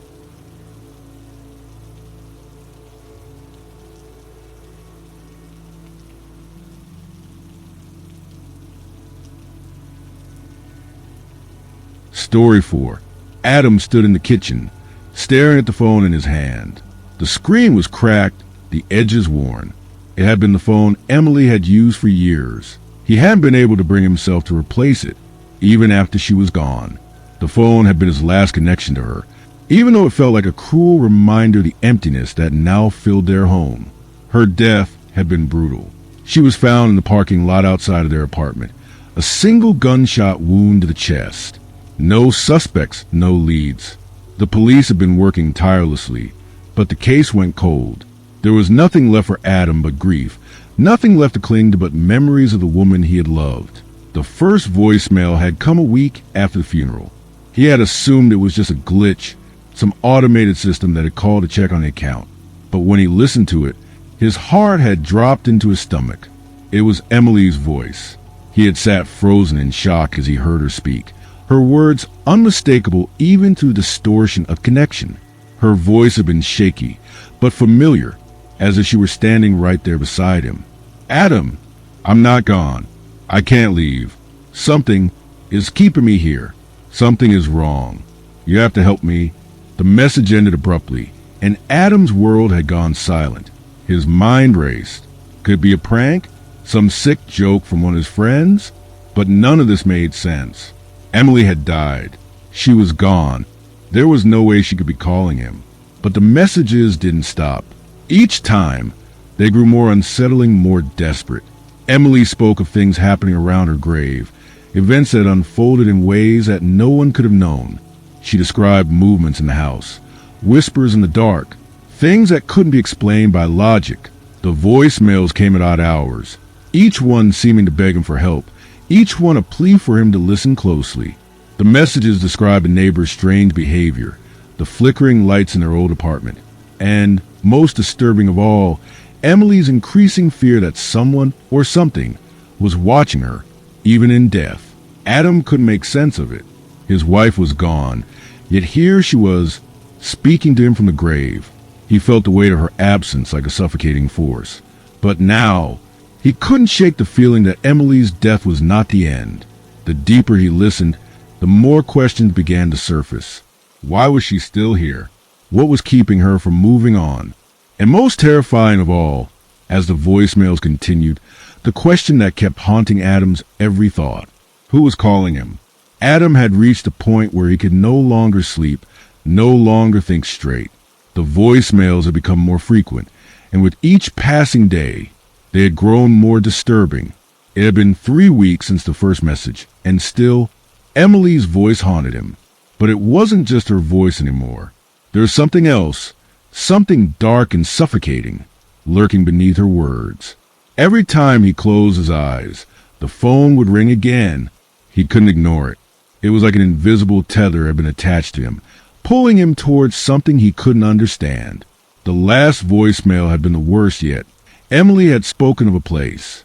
Story 4. Adam stood in the kitchen, staring at the phone in his hand. The screen was cracked, the edges worn. It had been the phone Emily had used for years. He hadn't been able to bring himself to replace it, even after she was gone. The phone had been his last connection to her, even though it felt like a cruel reminder of the emptiness that now filled their home. Her death had been brutal. She was found in the parking lot outside of their apartment, a single gunshot wound to the chest. No suspects, no leads. The police had been working tirelessly, but the case went cold. There was nothing left for Adam but grief, nothing left to cling to but memories of the woman he had loved. The first voicemail had come a week after the funeral. He had assumed it was just a glitch, some automated system that had called to check on the account. But when he listened to it, his heart had dropped into his stomach. It was Emily's voice. He had sat frozen in shock as he heard her speak, her words unmistakable even through the distortion of connection. Her voice had been shaky, but familiar, as if she were standing right there beside him. "Adam, I'm not gone. I can't leave. Something is keeping me here. Something is wrong. You have to help me." The message ended abruptly, and Adam's world had gone silent. His mind raced. Could it be a prank? Some sick joke from one of his friends? But none of this made sense. Emily had died. She was gone. There was no way she could be calling him. But the messages didn't stop. Each time, They grew more unsettling, more desperate. Emily spoke of things happening around her grave, events that unfolded in ways that no one could have known. She described movements in the house, whispers in the dark, things that couldn't be explained by logic. The voicemails came at odd hours, each one seeming to beg him for help, each one a plea for him to listen closely. The messages described a neighbor's strange behavior, the flickering lights in their old apartment, and, most disturbing of all, Emily's increasing fear that someone or something was watching her, even in death. Adam couldn't make sense of it. His wife was gone, yet here she was, speaking to him from the grave. He felt the weight of her absence like a suffocating force. But now, he couldn't shake the feeling that Emily's death was not the end. The deeper he listened, the more questions began to surface. Why was she still here? What was keeping her from moving on? And most terrifying of all, as the voicemails continued, the question that kept haunting Adam's every thought. Who was calling him? Adam had reached a point where he could no longer sleep, no longer think straight. The voicemails had become more frequent, and with each passing day, they had grown more disturbing. It had been 3 weeks since the first message, and still, Emily's voice haunted him. But it wasn't just her voice anymore. There was something else, something dark and suffocating, lurking beneath her words. Every time he closed his eyes, the phone would ring again. He couldn't ignore it. It was like an invisible tether had been attached to him, pulling him towards something he couldn't understand. The last voicemail had been the worst yet. Emily had spoken of a place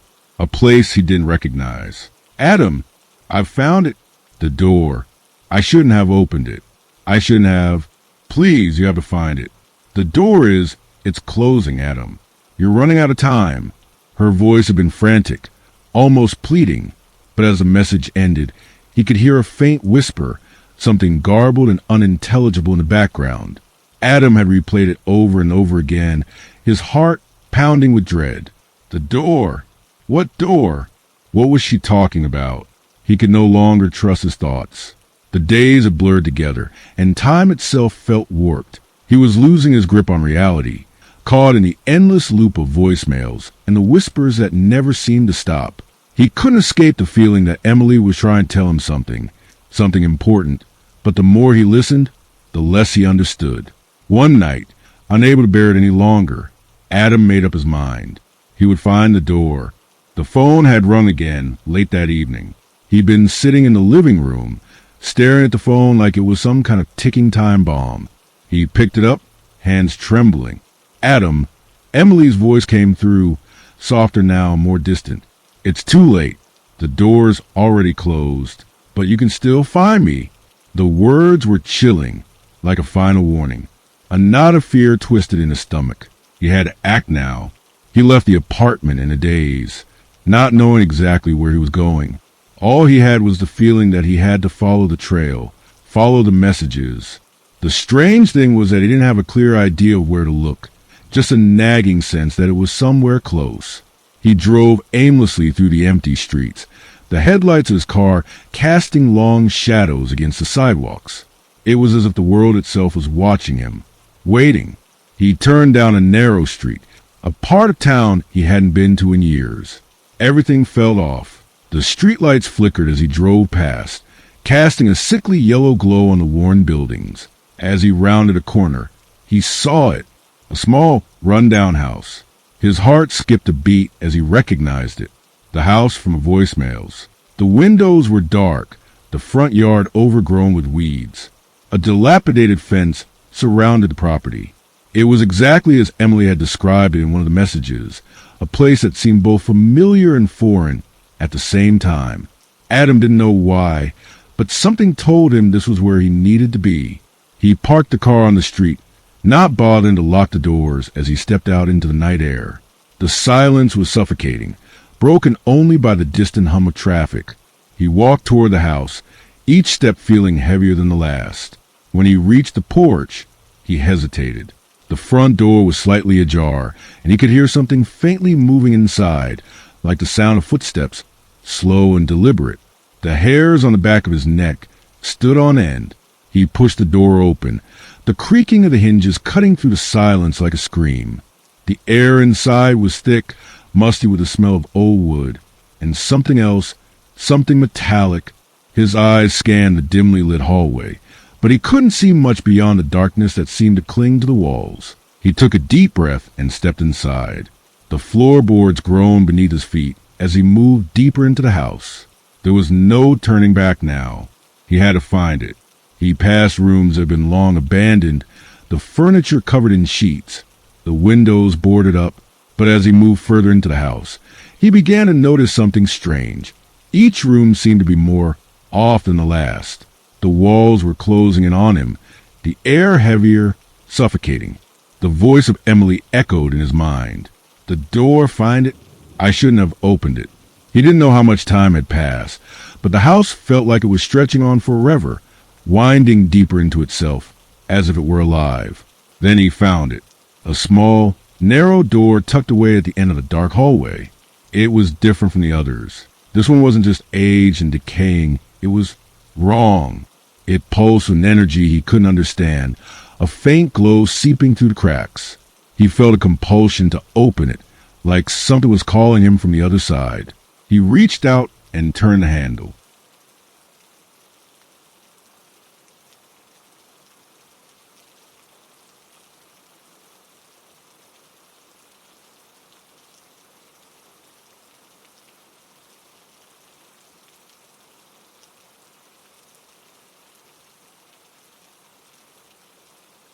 he didn't recognize. Adam, I've found it. The door. I shouldn't have opened it. I shouldn't have. Please, you have to find it. The door it's closing, Adam. You're running out of time. Her voice had been frantic, almost pleading, but as the message ended, he could hear a faint whisper, something garbled and unintelligible in the background. Adam had replayed it over and over again, his heart pounding with dread. The door. What door? What was she talking about? He could no longer trust his thoughts. The days had blurred together, and time itself felt warped. He was losing his grip on reality, caught in the endless loop of voicemails and the whispers that never seemed to stop. He couldn't escape the feeling that Emily was trying to tell him something important, but the more he listened, the less he understood. One night, unable to bear it any longer, Adam made up his mind. He would find the door. The phone had rung again late that evening. He'd been sitting in the living room, staring at the phone like it was some kind of ticking time bomb. He picked it up, hands trembling. Adam, Emily's voice came through, softer now, more distant. It's too late. The door's already closed, but you can still find me. The words were chilling, like a final warning. A knot of fear twisted in his stomach. He had to act now. He left the apartment in a daze, not knowing exactly where he was going. All he had was the feeling that he had to follow the trail, follow the messages. The strange thing was that he didn't have a clear idea of where to look, just a nagging sense that it was somewhere close. He drove aimlessly through the empty streets, the headlights of his car casting long shadows against the sidewalks. It was as if the world itself was watching him, waiting. He turned down a narrow street, a part of town he hadn't been to in years. Everything fell off. The streetlights flickered as he drove past, casting a sickly yellow glow on the worn buildings. As he rounded a corner, he saw it, a small, run-down house. His heart skipped a beat as he recognized it, the house from voicemails. The windows were dark, the front yard overgrown with weeds. A dilapidated fence surrounded the property. It was exactly as Emily had described it in one of the messages, a place that seemed both familiar and foreign at the same time. Adam didn't know why, but something told him this was where he needed to be. He parked the car on the street, not bothering to lock the doors as he stepped out into the night air. The silence was suffocating, broken only by the distant hum of traffic. He walked toward the house, each step feeling heavier than the last. When he reached the porch, he hesitated. The front door was slightly ajar, and he could hear something faintly moving inside, like the sound of footsteps, slow and deliberate. The hairs on the back of his neck stood on end. He pushed the door open, the creaking of the hinges cutting through the silence like a scream. The air inside was thick, musty with the smell of old wood, and something else, something metallic. His eyes scanned the dimly lit hallway, but he couldn't see much beyond the darkness that seemed to cling to the walls. He took a deep breath and stepped inside. The floorboards groaned beneath his feet as he moved deeper into the house. There was no turning back now. He had to find it. He passed rooms that had been long abandoned, the furniture covered in sheets, the windows boarded up, but as he moved further into the house, he began to notice something strange. Each room seemed to be more off than the last. The walls were closing in on him, the air heavier, suffocating. The voice of Emily echoed in his mind. The door, find it? I shouldn't have opened it. He didn't know how much time had passed, but the house felt like it was stretching on forever, winding deeper into itself, as if it were alive. Then he found it. A small, narrow door tucked away at the end of the dark hallway. It was different from the others. This one wasn't just aged and decaying. It was wrong. It pulsed with an energy he couldn't understand, a faint glow seeping through the cracks. He felt a compulsion to open it, like something was calling him from the other side. He reached out and turned the handle.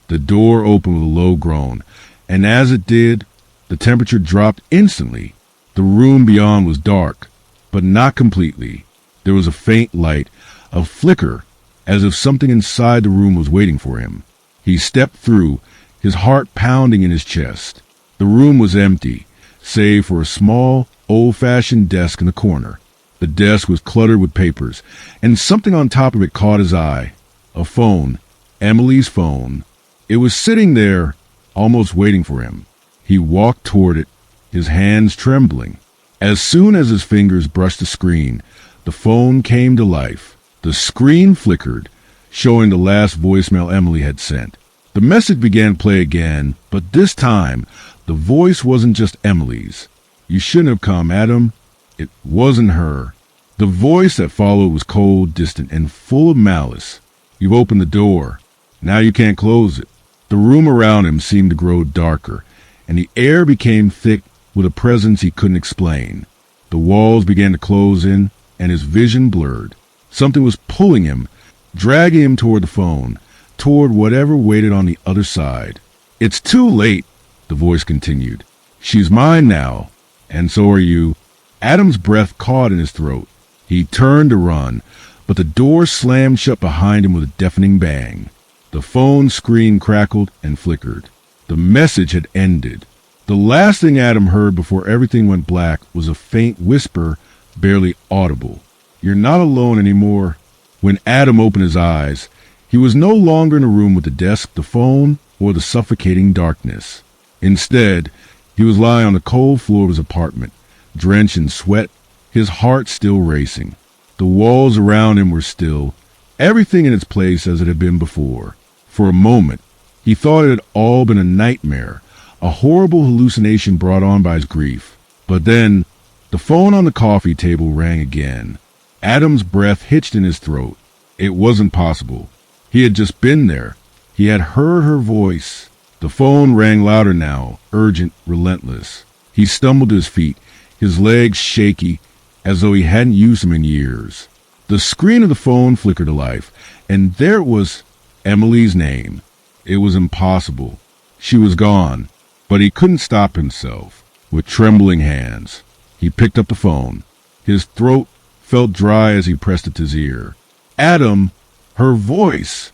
The door opened with a low groan, and as it did, the temperature dropped instantly. The room beyond was dark, but not completely. There was a faint light, a flicker, as if something inside the room was waiting for him. He stepped through, his heart pounding in his chest. The room was empty, save for a small, old-fashioned desk in the corner. The desk was cluttered with papers, and something on top of it caught his eye. A phone, Emily's phone. It was sitting there, almost waiting for him. He walked toward it, his hands trembling. As soon as his fingers brushed the screen, the phone came to life. The screen flickered, showing the last voicemail Emily had sent. The message began to play again, but this time, the voice wasn't just Emily's. You shouldn't have come, Adam. It wasn't her. The voice that followed was cold, distant, and full of malice. You've opened the door. Now you can't close it. The room around him seemed to grow darker, and the air became thick with a presence he couldn't explain. The walls began to close in, and his vision blurred. Something was pulling him, dragging him toward the phone, toward whatever waited on the other side. It's too late, the voice continued. She's mine now, and so are you. Adam's breath caught in his throat. He turned to run, but the door slammed shut behind him with a deafening bang. The phone screen crackled and flickered. The message had ended. The last thing Adam heard before everything went black was a faint whisper, barely audible. You're not alone anymore. When Adam opened his eyes, he was no longer in a room with the desk, the phone, or the suffocating darkness. Instead, he was lying on the cold floor of his apartment, drenched in sweat, his heart still racing. The walls around him were still, everything in its place as it had been before. For a moment, he thought it had all been a nightmare, a horrible hallucination brought on by his grief. But then, the phone on the coffee table rang again. Adam's breath hitched in his throat. It wasn't possible. He had just been there. He had heard her voice. The phone rang louder now, urgent, relentless. He stumbled to his feet, his legs shaky, as though he hadn't used them in years. The screen of the phone flickered to life, and there it was, Emily's name. It was impossible. She was gone, but he couldn't stop himself. With trembling hands, he picked up the phone. His throat felt dry as he pressed it to his ear. Adam, her voice,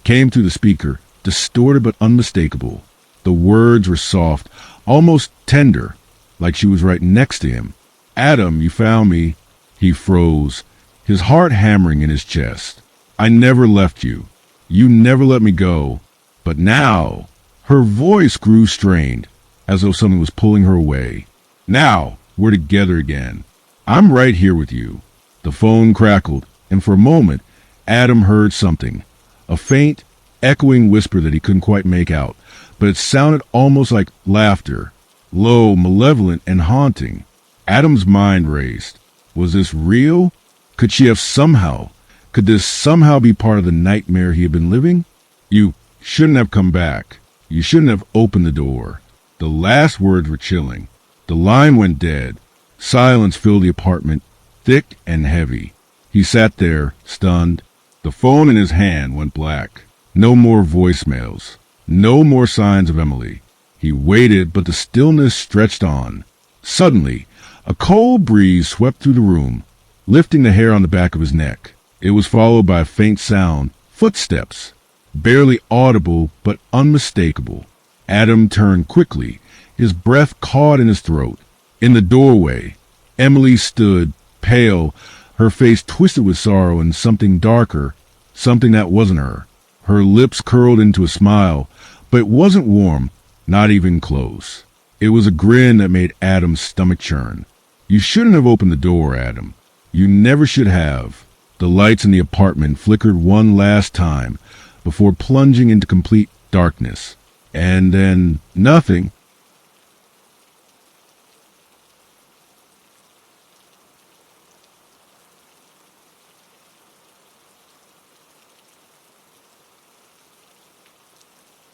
came through the speaker, distorted but unmistakable. The words were soft, almost tender, like she was right next to him. Adam, you found me. He froze, his heart hammering in his chest. I never left you. You never let me go. But now, her voice grew strained, as though something was pulling her away. Now, we're together again. I'm right here with you. The phone crackled, and for a moment, Adam heard something, a faint, echoing whisper that he couldn't quite make out, but it sounded almost like laughter, low, malevolent, and haunting. Adam's mind raced. Was this real? Could this somehow be part of the nightmare he had been living? You shouldn't have come back. You shouldn't have opened the door. The last words were chilling. The line went dead. Silence filled the apartment, thick and heavy. He sat there, stunned. The phone in his hand went black. No more voicemails. No more signs of Emily. He waited, but the stillness stretched on. Suddenly, a cold breeze swept through the room, lifting the hair on the back of his neck. It was followed by a faint sound, footsteps, barely audible but unmistakable. Adam turned quickly, his breath caught in his throat. In the doorway, Emily stood, pale, her face twisted with sorrow and something darker, something that wasn't her. Her lips curled into a smile, but it wasn't warm, not even close. It was a grin that made Adam's stomach churn. You shouldn't have opened the door, Adam. You never should have. The lights in the apartment flickered one last time before plunging into complete darkness. And then nothing.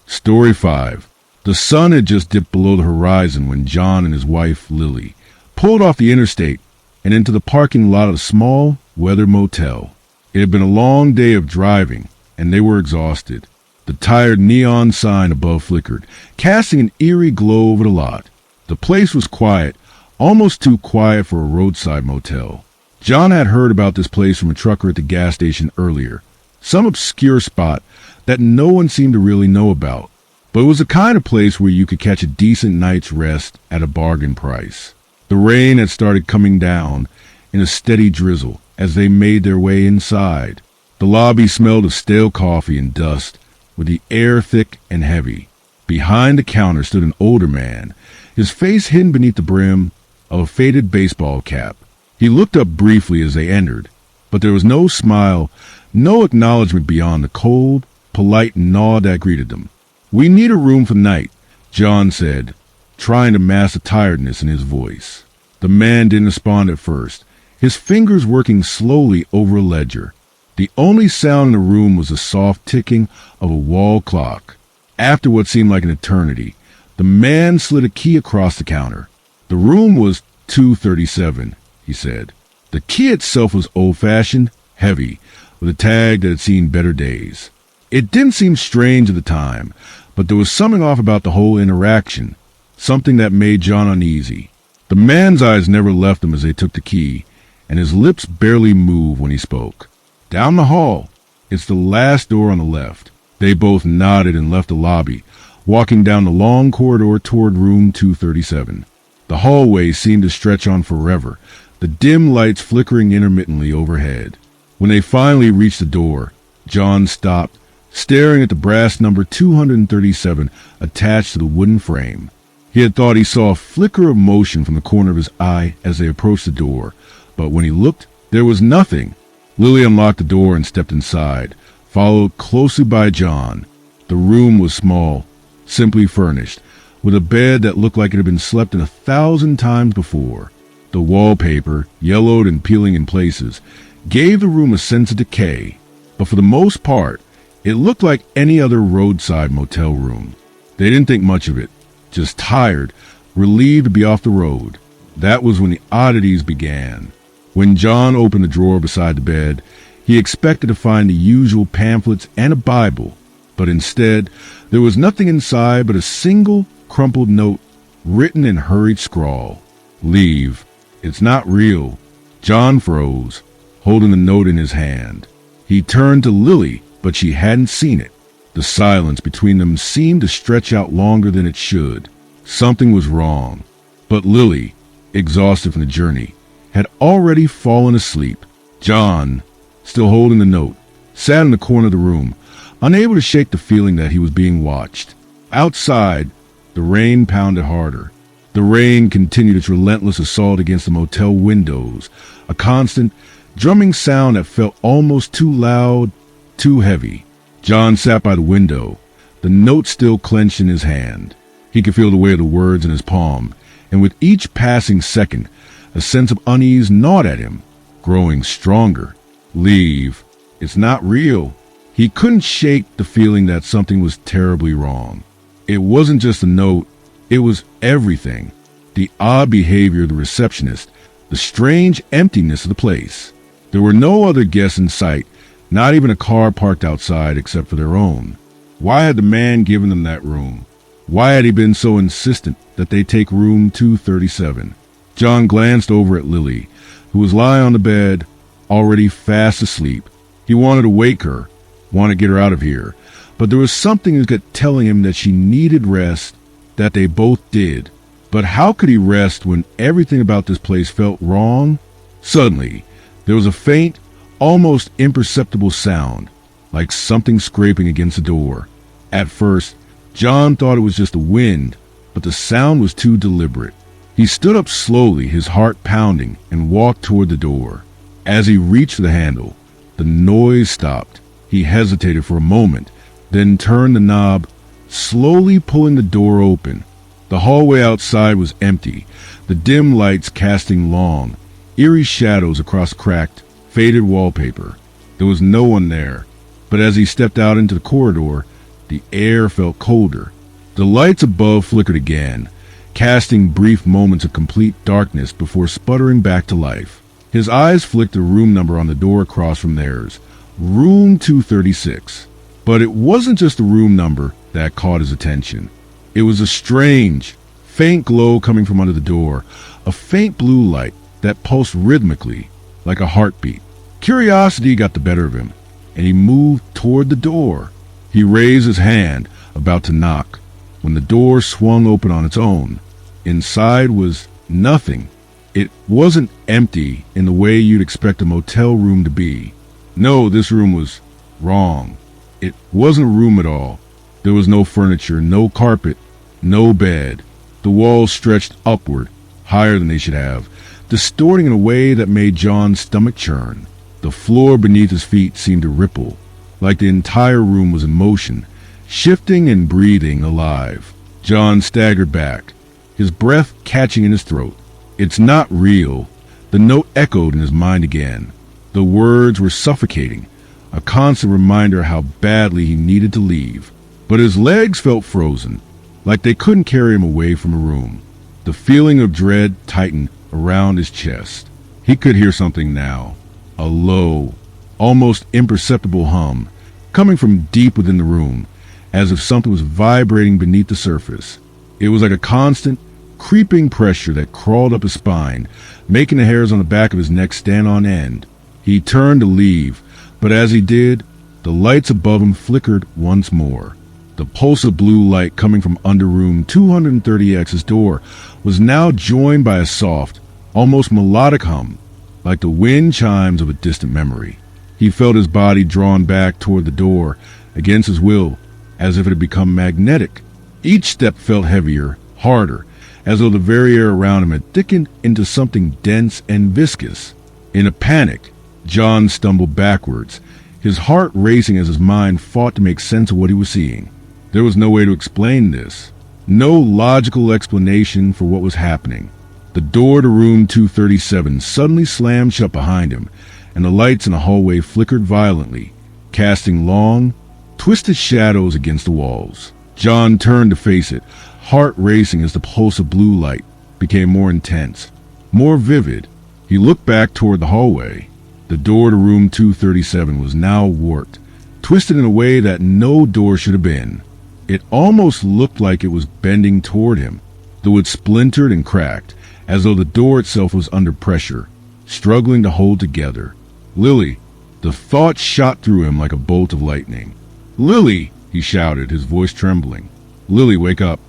Story 5. The sun had just dipped below the horizon when John and his wife, Lily, pulled off the interstate and into the parking lot of a small, weathered motel. It had been a long day of driving, and they were exhausted. The tired neon sign above flickered, casting an eerie glow over the lot. The place was quiet, almost too quiet for a roadside motel. John had heard about this place from a trucker at the gas station earlier, some obscure spot that no one seemed to really know about. But it was the kind of place where you could catch a decent night's rest at a bargain price. The rain had started coming down in a steady drizzle as they made their way inside. The lobby smelled of stale coffee and dust, with the air thick and heavy. Behind the counter stood an older man, his face hidden beneath the brim of a faded baseball cap. He looked up briefly as they entered, but there was no smile, no acknowledgement beyond the cold, polite nod that greeted them. "We need a room for the night," John said, trying to mask the tiredness in his voice. The man didn't respond at first, his fingers working slowly over a ledger. The only sound in the room was the soft ticking of a wall clock. After what seemed like an eternity, the man slid a key across the counter. The room was 237, he said. The key itself was old-fashioned, heavy, with a tag that had seen better days. It didn't seem strange at the time, but there was something off about the whole interaction, something that made John uneasy. The man's eyes never left him as they took the key, and his lips barely moved when he spoke. "Down the hall. It's the last door on the left." They both nodded and left the lobby, walking down the long corridor toward room 237. The hallway seemed to stretch on forever, the dim lights flickering intermittently overhead. When they finally reached the door, John stopped, staring at the brass number 237 attached to the wooden frame. He had thought he saw a flicker of motion from the corner of his eye as they approached the door, but when he looked, there was nothing. Lily unlocked the door and stepped inside, followed closely by John. The room was small, simply furnished, with a bed that looked like it had been slept in 1,000 times before. The wallpaper, yellowed and peeling in places, gave the room a sense of decay, but for the most part, it looked like any other roadside motel room. They didn't think much of it, just tired, relieved to be off the road. That was when the oddities began. When John opened the drawer beside the bed, he expected to find the usual pamphlets and a Bible, but instead, there was nothing inside but a single crumpled note written in hurried scrawl. "Leave. It's not real." John froze, holding the note in his hand. He turned to Lily, but she hadn't seen it. The silence between them seemed to stretch out longer than it should. Something was wrong. But Lily, exhausted from the journey, had already fallen asleep. John, still holding the note, sat in the corner of the room, unable to shake the feeling that he was being watched. Outside, the rain pounded harder. The rain continued its relentless assault against the motel windows, a constant, drumming sound that felt almost too loud, too heavy. John sat by the window, the note still clenched in his hand. He could feel the weight of the words in his palm, and with each passing second, a sense of unease gnawed at him, growing stronger. Leave. It's not real. He couldn't shake the feeling that something was terribly wrong. It wasn't just a note, it was everything. The odd behavior of the receptionist, the strange emptiness of the place. There were no other guests in sight, not even a car parked outside except for their own. Why had the man given them that room? Why had he been so insistent that they take room 237? John glanced over at Lily, who was lying on the bed, already fast asleep. He wanted to wake her, wanted to get her out of here, but there was something in his gut telling him that she needed rest, that they both did. But how could he rest when everything about this place felt wrong? Suddenly, there was a faint, almost imperceptible sound, like something scraping against the door. At first, John thought it was just the wind, but the sound was too deliberate. He stood up slowly, his heart pounding, and walked toward the door. As he reached the handle, the noise stopped. He hesitated for a moment, then turned the knob, slowly pulling the door open. The hallway outside was empty, the dim lights casting long, eerie shadows across cracked, faded wallpaper. There was no one there, but as he stepped out into the corridor, the air felt colder. The lights above flickered again, casting brief moments of complete darkness before sputtering back to life. His eyes flicked the room number on the door across from theirs, room 236. But it wasn't just the room number that caught his attention. It was a strange, faint glow coming from under the door, a faint blue light that pulsed rhythmically, like a heartbeat. Curiosity got the better of him, and he moved toward the door. He raised his hand, about to knock, when the door swung open on its own. Inside was nothing. It wasn't empty in the way you'd expect a motel room to be. No, this room was wrong. It wasn't a room at all. There was no furniture, no carpet, no bed. The walls stretched upward, higher than they should have, distorting in a way that made John's stomach churn. The floor beneath his feet seemed to ripple, like the entire room was in motion, shifting and breathing alive. John staggered back, his breath catching in his throat. It's not real. The note echoed in his mind again. The words were suffocating, a constant reminder how badly he needed to leave. But his legs felt frozen, like they couldn't carry him away from the room. The feeling of dread tightened around his chest. He could hear something now, a low, almost imperceptible hum, coming from deep within the room, as if something was vibrating beneath the surface. It was like a constant, creeping pressure that crawled up his spine, making the hairs on the back of his neck stand on end. He turned to leave, but as he did, the lights above him flickered once more. The pulse of blue light coming from under room 230X's door was now joined by a soft, almost melodic hum, like the wind chimes of a distant memory. He felt his body drawn back toward the door, against his will, as if it had become magnetic. Each step felt heavier, harder, as though the very air around him had thickened into something dense and viscous. In a panic, John stumbled backwards, his heart racing as his mind fought to make sense of what he was seeing. There was no way to explain this, no logical explanation for what was happening. The door to room 237 suddenly slammed shut behind him, and the lights in the hallway flickered violently, casting long, twisted shadows against the walls. John turned to face it, heart racing as the pulse of blue light became more intense, more vivid. He looked back toward the hallway. The door to room 237 was now warped, twisted in a way that no door should have been. It almost looked like it was bending toward him, though it splintered and cracked, as though the door itself was under pressure, struggling to hold together. Lily, the thought shot through him like a bolt of lightning. "Lily!" he shouted, his voice trembling. "Lily, wake up."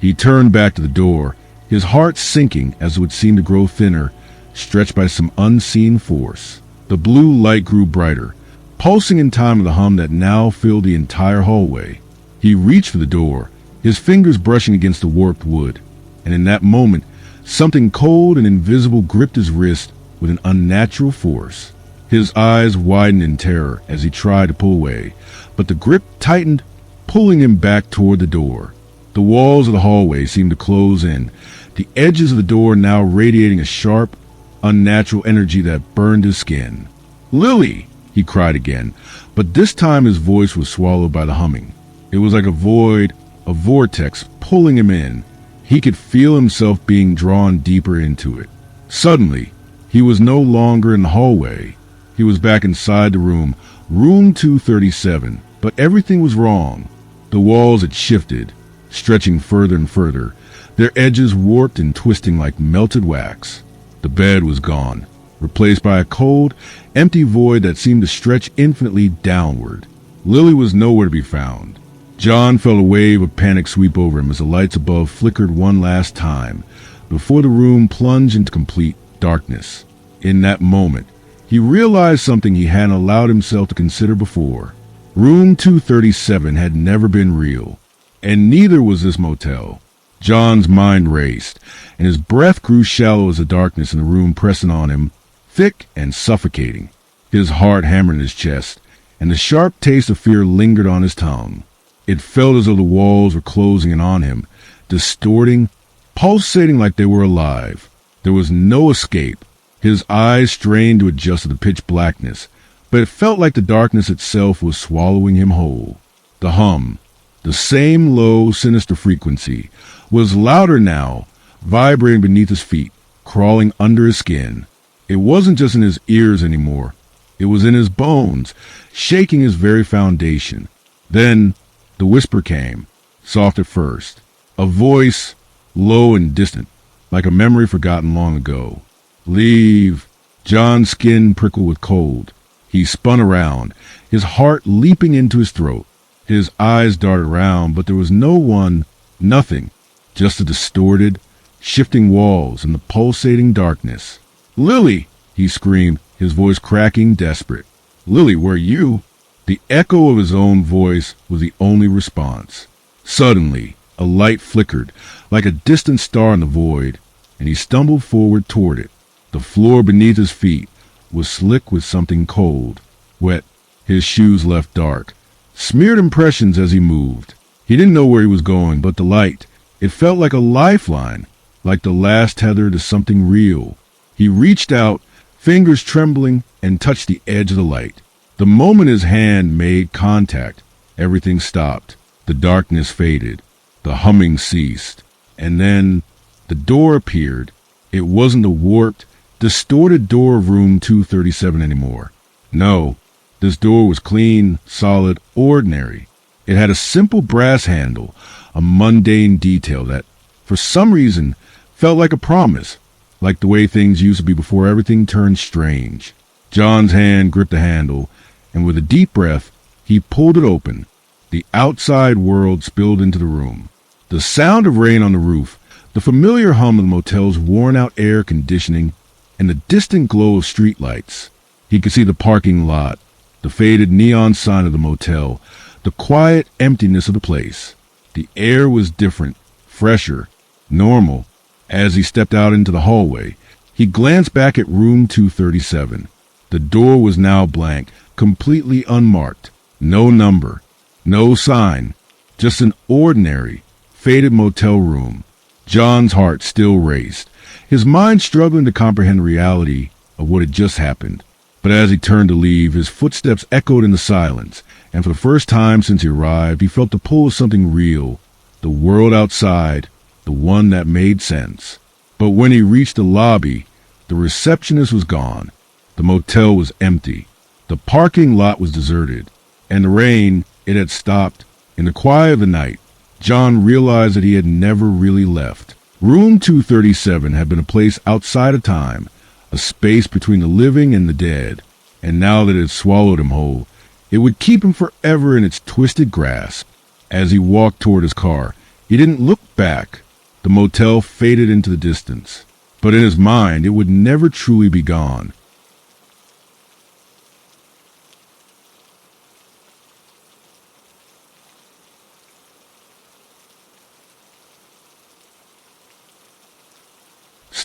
He turned back to the door, his heart sinking as it would seem to grow thinner, stretched by some unseen force. The blue light grew brighter, pulsing in time with the hum that now filled the entire hallway. He reached for the door, his fingers brushing against the warped wood, and in that moment, something cold and invisible gripped his wrist with an unnatural force. His eyes widened in terror as he tried to pull away, but the grip tightened, pulling him back toward the door. The walls of the hallway seemed to close in, the edges of the door now radiating a sharp, unnatural energy that burned his skin. "Lily!" he cried again, but this time his voice was swallowed by the humming. It was like a void, a vortex pulling him in. He could feel himself being drawn deeper into it. Suddenly, he was no longer in the hallway. He was back inside the room 237, but everything was wrong. The walls had shifted, stretching further and further, their edges warped and twisting like melted wax. The bed was gone, replaced by a cold, empty void that seemed to stretch infinitely downward. Lily was nowhere to be found. John felt a wave of panic sweep over him as the lights above flickered one last time, before the room plunged into complete darkness. In that moment, he realized something he hadn't allowed himself to consider before. Room 237 had never been real, and neither was this motel. John's mind raced, and his breath grew shallow as the darkness in the room pressed on him, thick and suffocating. His heart hammered in his chest, and the sharp taste of fear lingered on his tongue. It felt as though the walls were closing in on him, distorting, pulsating like they were alive. There was no escape. His eyes strained to adjust to the pitch blackness, but it felt like the darkness itself was swallowing him whole. The hum, the same low, sinister frequency, was louder now, vibrating beneath his feet, crawling under his skin. It wasn't just in his ears anymore. It was in his bones, shaking his very foundation. Then the whisper came, soft at first, a voice, low and distant, like a memory forgotten long ago. "Leave." John's skin prickled with cold. He spun around, his heart leaping into his throat. His eyes darted around, but there was no one, nothing, just the distorted, shifting walls and the pulsating darkness. "Lily!" he screamed, his voice cracking, desperate. "Lily, were you?" The echo of his own voice was the only response. Suddenly, a light flickered, like a distant star in the void, and he stumbled forward toward it. The floor beneath his feet was slick with something cold, wet. His shoes left dark, smeared impressions as he moved. He didn't know where he was going, but the light, it felt like a lifeline, like the last tether to something real. He reached out, fingers trembling, and touched the edge of the light. The moment his hand made contact, everything stopped. The darkness faded. The humming ceased. And then the door appeared. It wasn't the warped, distorted door of room 237 anymore. No, this door was clean, solid, ordinary. It had a simple brass handle, a mundane detail that, for some reason, felt like a promise, like the way things used to be before everything turned strange. John's hand gripped the handle, and with a deep breath, he pulled it open. The outside world spilled into the room. The sound of rain on the roof, the familiar hum of the motel's worn-out air conditioning, and the distant glow of streetlights. He could see the parking lot, the faded neon sign of the motel, the quiet emptiness of the place. The air was different, fresher, normal. As he stepped out into the hallway, he glanced back at room 237. The door was now blank, completely unmarked. No number, no sign, just an ordinary, faded motel room. John's heart still raced, his mind struggling to comprehend the reality of what had just happened. But as he turned to leave, his footsteps echoed in the silence, and for the first time since he arrived, he felt the pull of something real, the world outside, the one that made sense. But when he reached the lobby, the receptionist was gone. The motel was empty. The parking lot was deserted, and the rain, it had stopped. In the quiet of the night, John realized that he had never really left. Room 237 had been a place outside of time, a space between the living and the dead, and now that it had swallowed him whole, it would keep him forever in its twisted grasp. As he walked toward his car, he didn't look back. The motel faded into the distance, but in his mind it would never truly be gone.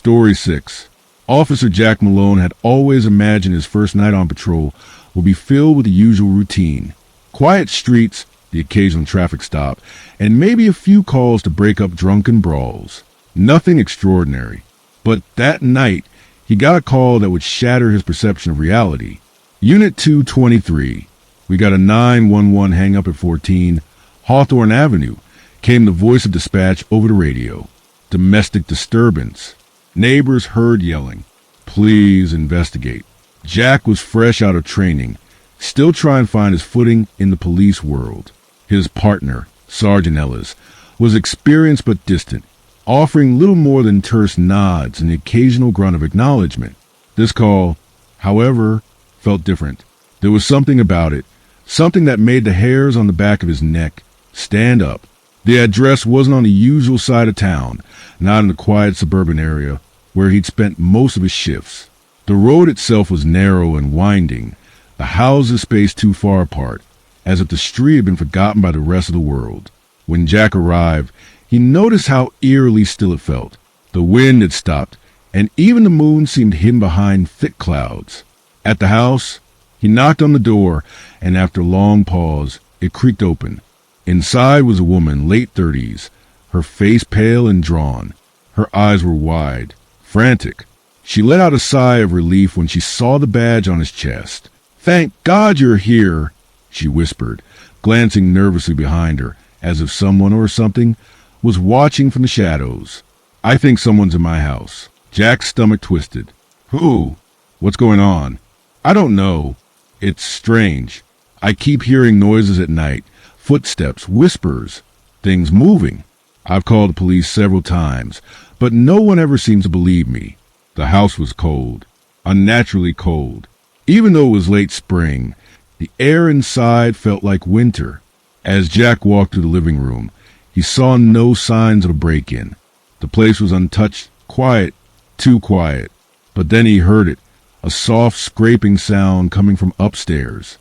Story 6. Officer Jack Malone had always imagined his first night on patrol would be filled with the usual routine. Quiet streets, the occasional traffic stop, and maybe a few calls to break up drunken brawls. Nothing extraordinary. But that night, he got a call that would shatter his perception of reality. Unit 223. We got a 911 hang-up at 14 Hawthorne Avenue. Came the voice of dispatch over the radio. Domestic disturbance. Neighbors heard yelling. Please investigate. Jack was fresh out of training, still trying to find his footing in the police world. His partner, Sergeant Ellis, was experienced but distant, offering little more than terse nods and the occasional grunt of acknowledgement. This call, however, felt different. There was something about it, something that made the hairs on the back of his neck stand up. The address wasn't on the usual side of town, not in the quiet suburban area where he'd spent most of his shifts. The road itself was narrow and winding, the houses spaced too far apart, as if the street had been forgotten by the rest of the world. When Jack arrived, he noticed how eerily still it felt. The wind had stopped, and even the moon seemed hidden behind thick clouds. At the house, he knocked on the door, and after a long pause, it creaked open. Inside was a woman, late 30s, her face pale and drawn. Her eyes were wide, frantic. She let out a sigh of relief when she saw the badge on his chest. "Thank God you're here," she whispered, glancing nervously behind her, as if someone or something was watching from the shadows. "I think someone's in my house." Jack's stomach twisted. "Who? What's going on?" "I don't know. It's strange. I keep hearing noises at night, footsteps, whispers, things moving. I've called the police several times, but no one ever seems to believe me." The house was cold, unnaturally cold. Even though it was late spring, the air inside felt like winter. As Jack walked through the living room, he saw no signs of a break-in. The place was untouched, quiet, too quiet. But then he heard it, a soft scraping sound coming from upstairs.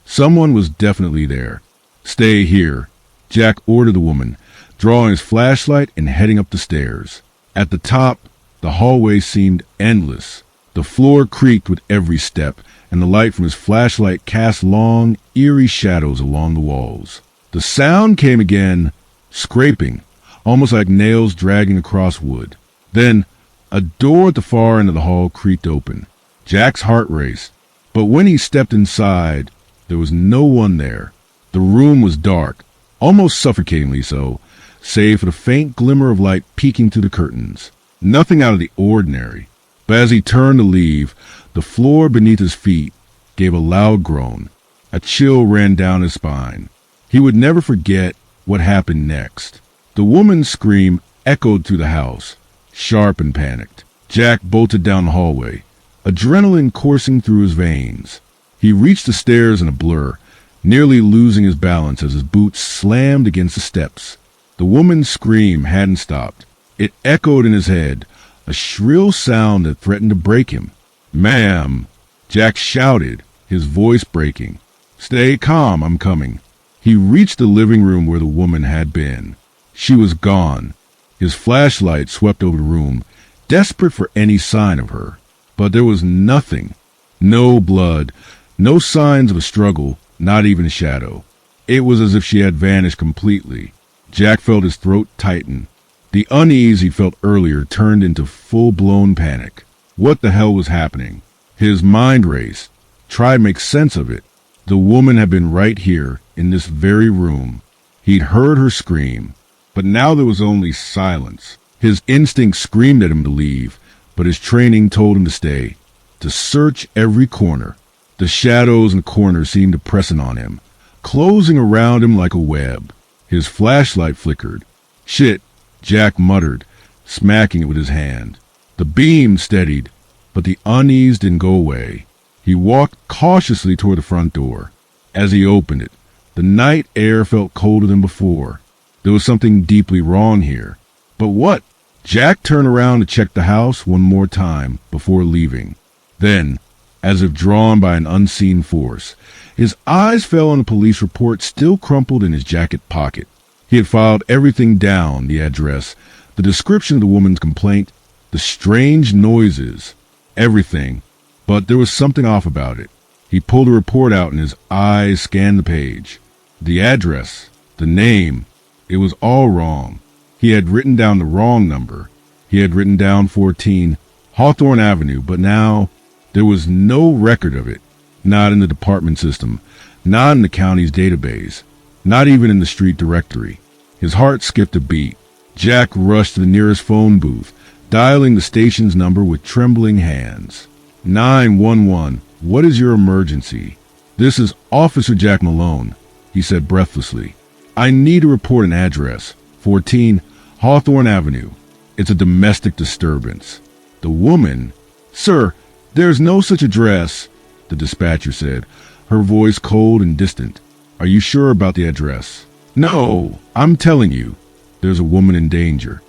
Someone was definitely there. "Stay here," Jack ordered the woman, drawing his flashlight and heading up the stairs. At the top, the hallway seemed endless. The floor creaked with every step, and the light from his flashlight cast long, eerie shadows along the walls. The sound came again, scraping, almost like nails dragging across wood. Then, a door at the far end of the hall creaked open. Jack's heart raced, but when he stepped inside, there was no one there. The room was dark, almost suffocatingly so, save for the faint glimmer of light peeking through the curtains. Nothing out of the ordinary. But as he turned to leave, the floor beneath his feet gave a loud groan. A chill ran down his spine. He would never forget what happened next. The woman's scream echoed through the house, sharp and panicked. Jack bolted down the hallway, adrenaline coursing through his veins. He reached the stairs in a blur, nearly losing his balance as his boots slammed against the steps. The woman's scream hadn't stopped. It echoed in his head, a shrill sound that threatened to break him. "Ma'am," Jack shouted, his voice breaking. "Stay calm, I'm coming." He reached the living room where the woman had been. She was gone. His flashlight swept over the room, desperate for any sign of her. But there was nothing. No blood, no signs of a struggle, not even a shadow. It was as if she had vanished completely. Jack felt his throat tighten. The unease he felt earlier turned into full-blown panic. What the hell was happening? His mind raced, tried to make sense of it. The woman had been right here, in this very room. He'd heard her scream, but now there was only silence. His instinct screamed at him to leave, but his training told him to stay, to search every corner. The shadows in the corners seemed to press in on him, closing around him like a web. His flashlight flickered. "Shit," Jack muttered, smacking it with his hand. The beam steadied, but the unease didn't go away. He walked cautiously toward the front door. As he opened it, the night air felt colder than before. There was something deeply wrong here. But what? Jack turned around to check the house one more time before leaving. Then, as if drawn by an unseen force, his eyes fell on the police report still crumpled in his jacket pocket. He had filed everything down, the address, the description of the woman's complaint, the strange noises, everything. But there was something off about it. He pulled a report out and his eyes scanned the page. The address, the name, it was all wrong. He had written down the wrong number. He had written down 14 Hawthorne Avenue, but now there was no record of it. Not in the department system, not in the county's database, not even in the street directory. His heart skipped a beat. Jack rushed to the nearest phone booth, dialing the station's number with trembling hands. 911, what is your emergency? This is Officer Jack Malone, he said breathlessly. I need to report an address, 14 Hawthorne Avenue. It's a domestic disturbance. The woman, Sir, there's no such address, the dispatcher said, her voice cold and distant. Are you sure about the address? No, I'm telling you, there's a woman in danger.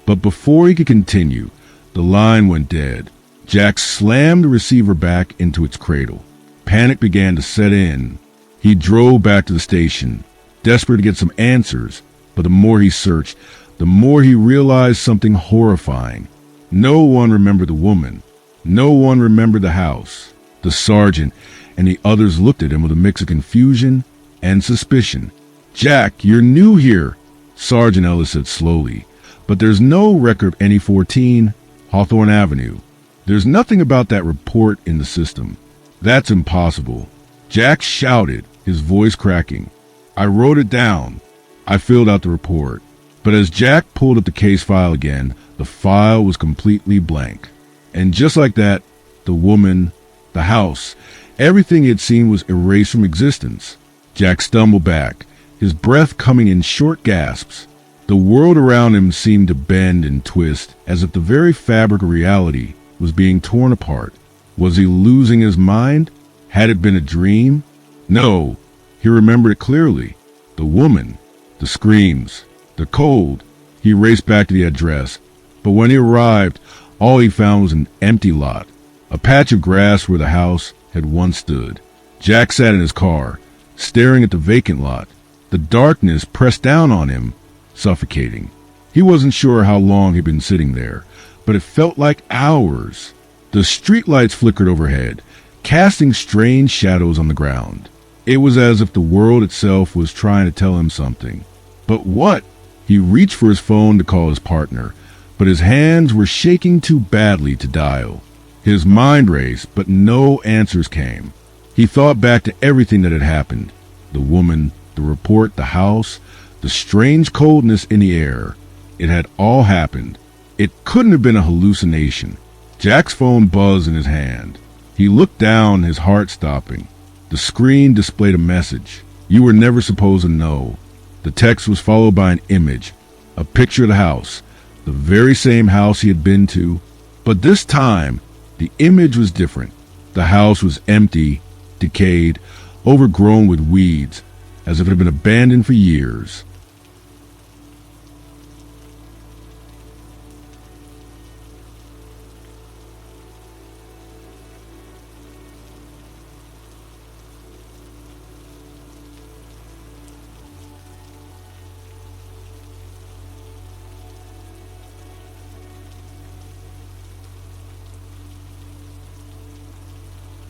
But before he could continue, the line went dead. Jack slammed the receiver back into its cradle. Panic began to set in. He drove back to the station, desperate to get some answers, but the more he searched, the more he realized something horrifying. No one remembered the woman. No one remembered the house. The sergeant and the others looked at him with a mix of confusion and suspicion. Jack, you're new here, Sergeant Ellis said slowly, but there's no record of any 14 Hawthorne Avenue. There's nothing about that report in the system. That's impossible. Jack shouted, his voice cracking. I wrote it down. I filled out the report. But as Jack pulled up the case file again, the file was completely blank. And just like that, the woman, the house, everything he had seen was erased from existence. Jack stumbled back, his breath coming in short gasps. The world around him seemed to bend and twist, as if the very fabric of reality was being torn apart. Was he losing his mind? Had it been a dream? No, he remembered it clearly. The woman, the screams, the cold. He raced back to the address, but when he arrived, all he found was an empty lot, a patch of grass where the house had once stood. Jack sat in his car, staring at the vacant lot. The darkness pressed down on him, suffocating. He wasn't sure how long he'd been sitting there, but it felt like hours. The streetlights flickered overhead, casting strange shadows on the ground. It was as if the world itself was trying to tell him something. But what? He reached for his phone to call his partner, but his hands were shaking too badly to dial. His mind raced, but no answers came. He thought back to everything that had happened. The woman, the report, the house, the strange coldness in the air. It had all happened. It couldn't have been a hallucination. Jack's phone buzzed in his hand. He looked down, his heart stopping. The screen displayed a message. You were never supposed to know. The text was followed by an image, a picture of the house, the very same house he had been to. But this time, the image was different. The house was empty, decayed, overgrown with weeds, as if it had been abandoned for years.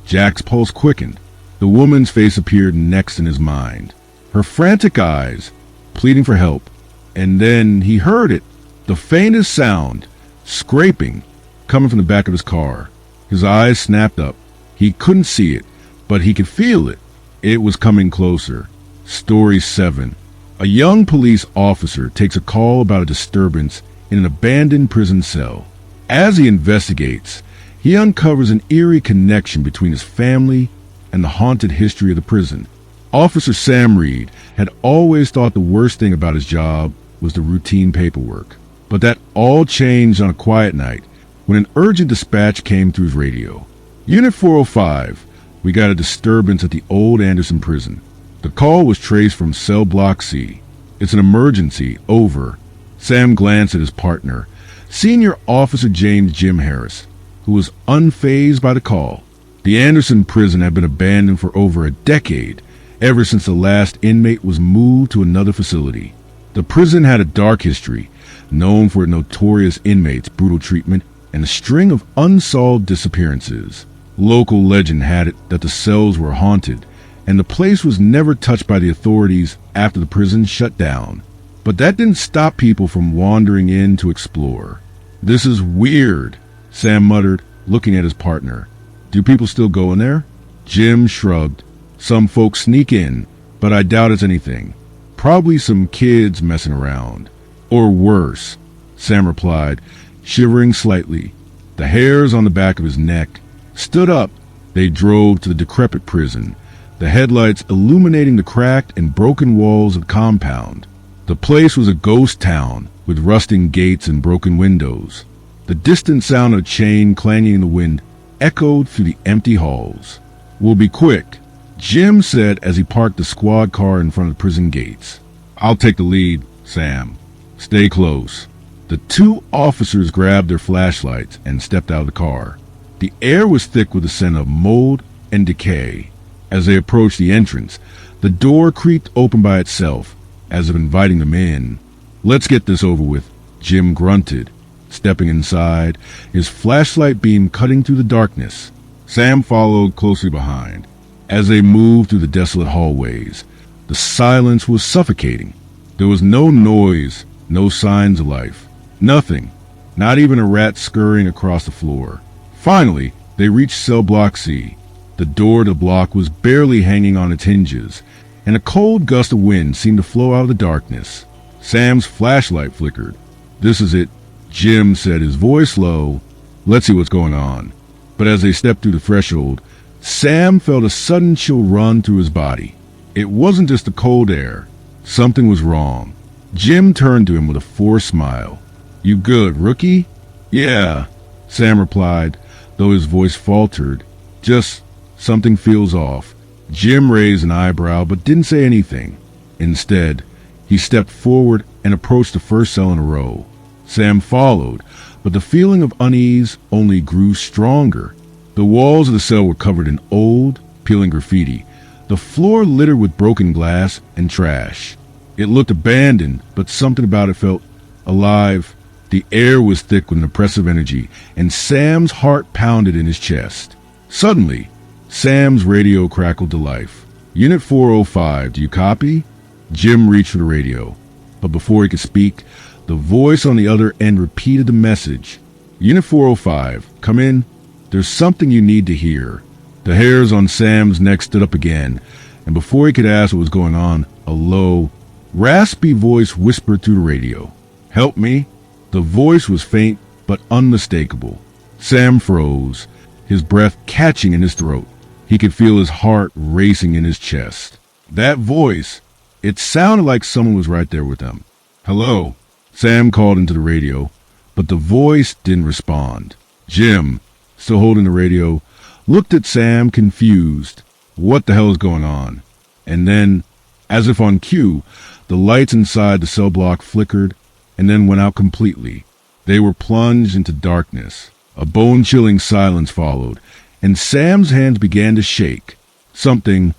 Jack's pulse quickened. The woman's face appeared next in his mind. Her frantic eyes, pleading for help. And then he heard it. The faintest sound, scraping, coming from the back of his car. His eyes snapped up. He couldn't see it, but he could feel it. It was coming closer. Story 7. A young police officer takes a call about a disturbance in an abandoned prison cell. As he investigates, he uncovers an eerie connection between his family and the haunted history of the prison. Officer Sam Reed had always thought the worst thing about his job was the routine paperwork. But that all changed on a quiet night when an urgent dispatch came through his radio. Unit 405, we got a disturbance at the old Anderson prison. The call was traced from cell block C. It's an emergency, over. Sam glanced at his partner, Senior Officer James Jim Harris, who was unfazed by the call. The Anderson prison had been abandoned for over a decade, ever since the last inmate was moved to another facility. The prison had a dark history, known for notorious inmates' brutal treatment and a string of unsolved disappearances. Local legend had it that the cells were haunted, and the place was never touched by the authorities after the prison shut down. But that didn't stop people from wandering in to explore. "This is weird," Sam muttered, looking at his partner. "Do people still go in there?" Jim shrugged. "Some folks sneak in, but I doubt it's anything. Probably some kids messing around." "Or worse," Sam replied, shivering slightly. The hairs on the back of his neck stood up. They drove to the decrepit prison, the headlights illuminating the cracked and broken walls of the compound. The place was a ghost town with rusting gates and broken windows. The distant sound of a chain clanging in the wind echoed through the empty halls. "We'll be quick," Jim said as he parked the squad car in front of the prison gates. "I'll take the lead, Sam. Stay close." The two officers grabbed their flashlights and stepped out of the car. The air was thick with the scent of mold and decay. As they approached the entrance, the door creaked open by itself, as if inviting them in. "Let's get this over with," Jim grunted, stepping inside, his flashlight beam cutting through the darkness. Sam followed closely behind. As they moved through the desolate hallways, the silence was suffocating. There was no noise, no signs of life. Nothing, not even a rat scurrying across the floor. Finally, they reached cell block C. The door to the block was barely hanging on its hinges, and a cold gust of wind seemed to flow out of the darkness. Sam's flashlight flickered. "This is it," Jim said, his voice low. "Let's see what's going on." But as they stepped through the threshold, Sam felt a sudden chill run through his body. It wasn't just the cold air. Something was wrong. Jim turned to him with a forced smile. "You good, rookie?" "Yeah," Sam replied, though his voice faltered. "Just something feels off." Jim raised an eyebrow but didn't say anything. Instead, he stepped forward and approached the first cell in a row. Sam followed, but the feeling of unease only grew stronger. The walls of the cell were covered in old, peeling graffiti, the floor littered with broken glass and trash. It looked abandoned, but something about it felt alive. The air was thick with an oppressive energy, and Sam's heart pounded in his chest. Suddenly, Sam's radio crackled to life. "Unit 405, do you copy?" Jim reached for the radio, but before he could speak, the voice on the other end repeated the message. "Unit 405, come in. There's something you need to hear." The hairs on Sam's neck stood up again, and before he could ask what was going on, a low, raspy voice whispered through the radio. "Help me." The voice was faint but unmistakable. Sam froze, his breath catching in his throat. He could feel his heart racing in his chest. That voice, it sounded like someone was right there with them. "Hello," Sam called into the radio, but the voice didn't respond. Jim, still holding the radio, looked at Sam confused. What the hell is going on? And then, as if on cue, the lights inside the cell block flickered and then went out completely. They were plunged into darkness. A bone-chilling silence followed, and Sam's hands began to shake. Someone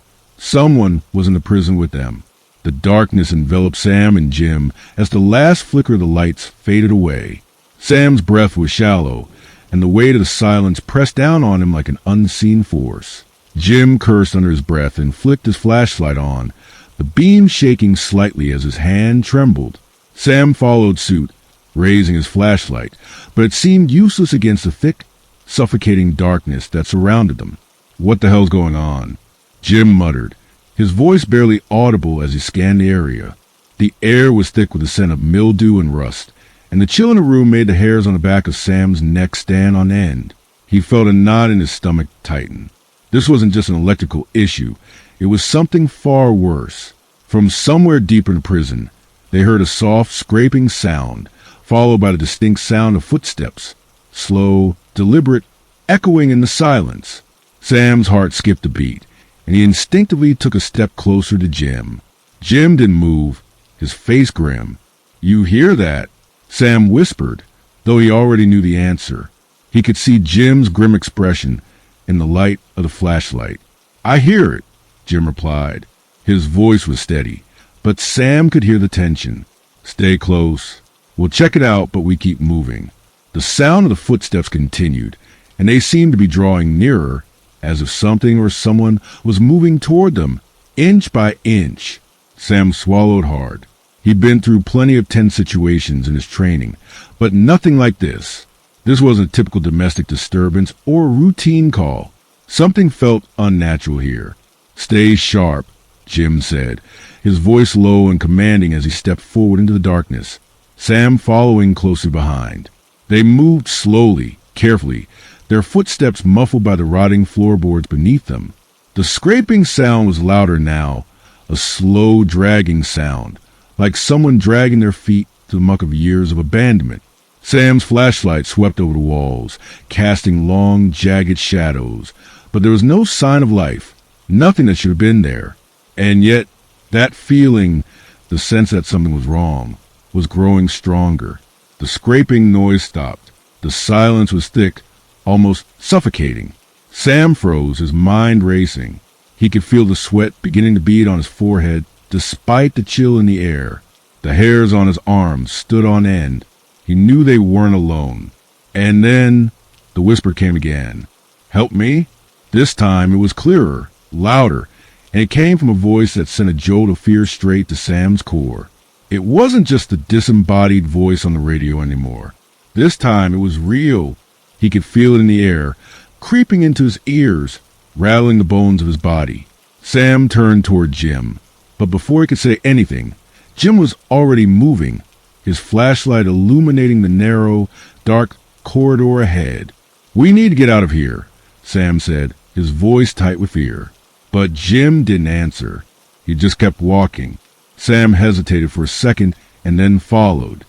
was in the prison with them. The darkness enveloped Sam and Jim as the last flicker of the lights faded away. Sam's breath was shallow, and the weight of the silence pressed down on him like an unseen force. Jim cursed under his breath and flicked his flashlight on, the beam shaking slightly as his hand trembled. Sam followed suit, raising his flashlight, but it seemed useless against the thick, suffocating darkness that surrounded them. "What the hell's going on?" Jim muttered, his voice barely audible as he scanned the area. The air was thick with the scent of mildew and rust, and the chill in the room made the hairs on the back of Sam's neck stand on end. He felt a knot in his stomach tighten. This wasn't just an electrical issue. It was something far worse. From somewhere deep in the prison, they heard a soft, scraping sound, followed by the distinct sound of footsteps, slow, deliberate, echoing in the silence. Sam's heart skipped a beat, and he instinctively took a step closer to Jim. Jim didn't move, his face grim. "You hear that?" Sam whispered, though he already knew the answer. He could see Jim's grim expression in the light of the flashlight. "I hear it," Jim replied. His voice was steady, but Sam could hear the tension. "Stay close." We'll check it out, but we keep moving. The sound of the footsteps continued, and they seemed to be drawing nearer, as if something or someone was moving toward them, inch by inch. Sam swallowed hard. He'd been through plenty of tense situations in his training, but nothing like this. This wasn't a typical domestic disturbance or a routine call. Something felt unnatural here. "Stay sharp," Jim said, his voice low and commanding as he stepped forward into the darkness, Sam following closely behind. They moved slowly, carefully, their footsteps muffled by the rotting floorboards beneath them. The scraping sound was louder now, a slow dragging sound, like someone dragging their feet through the muck of years of abandonment. Sam's flashlight swept over the walls, casting long, jagged shadows, but there was no sign of life, nothing that should have been there. And yet, that feeling, the sense that something was wrong, was growing stronger. The scraping noise stopped. The silence was thick, almost suffocating. Sam froze, his mind racing. He could feel the sweat beginning to bead on his forehead, despite the chill in the air. The hairs on his arms stood on end. He knew they weren't alone. And then the whisper came again. "Help me?" This time it was clearer, louder, and it came from a voice that sent a jolt of fear straight to Sam's core. It wasn't just the disembodied voice on the radio anymore. This time it was real. He could feel it in the air, creeping into his ears, rattling the bones of his body. Sam turned toward Jim, but before he could say anything, Jim was already moving, his flashlight illuminating the narrow, dark corridor ahead. "We need to get out of here," Sam said, his voice tight with fear. But Jim didn't answer. He just kept walking. Sam hesitated for a second and then followed.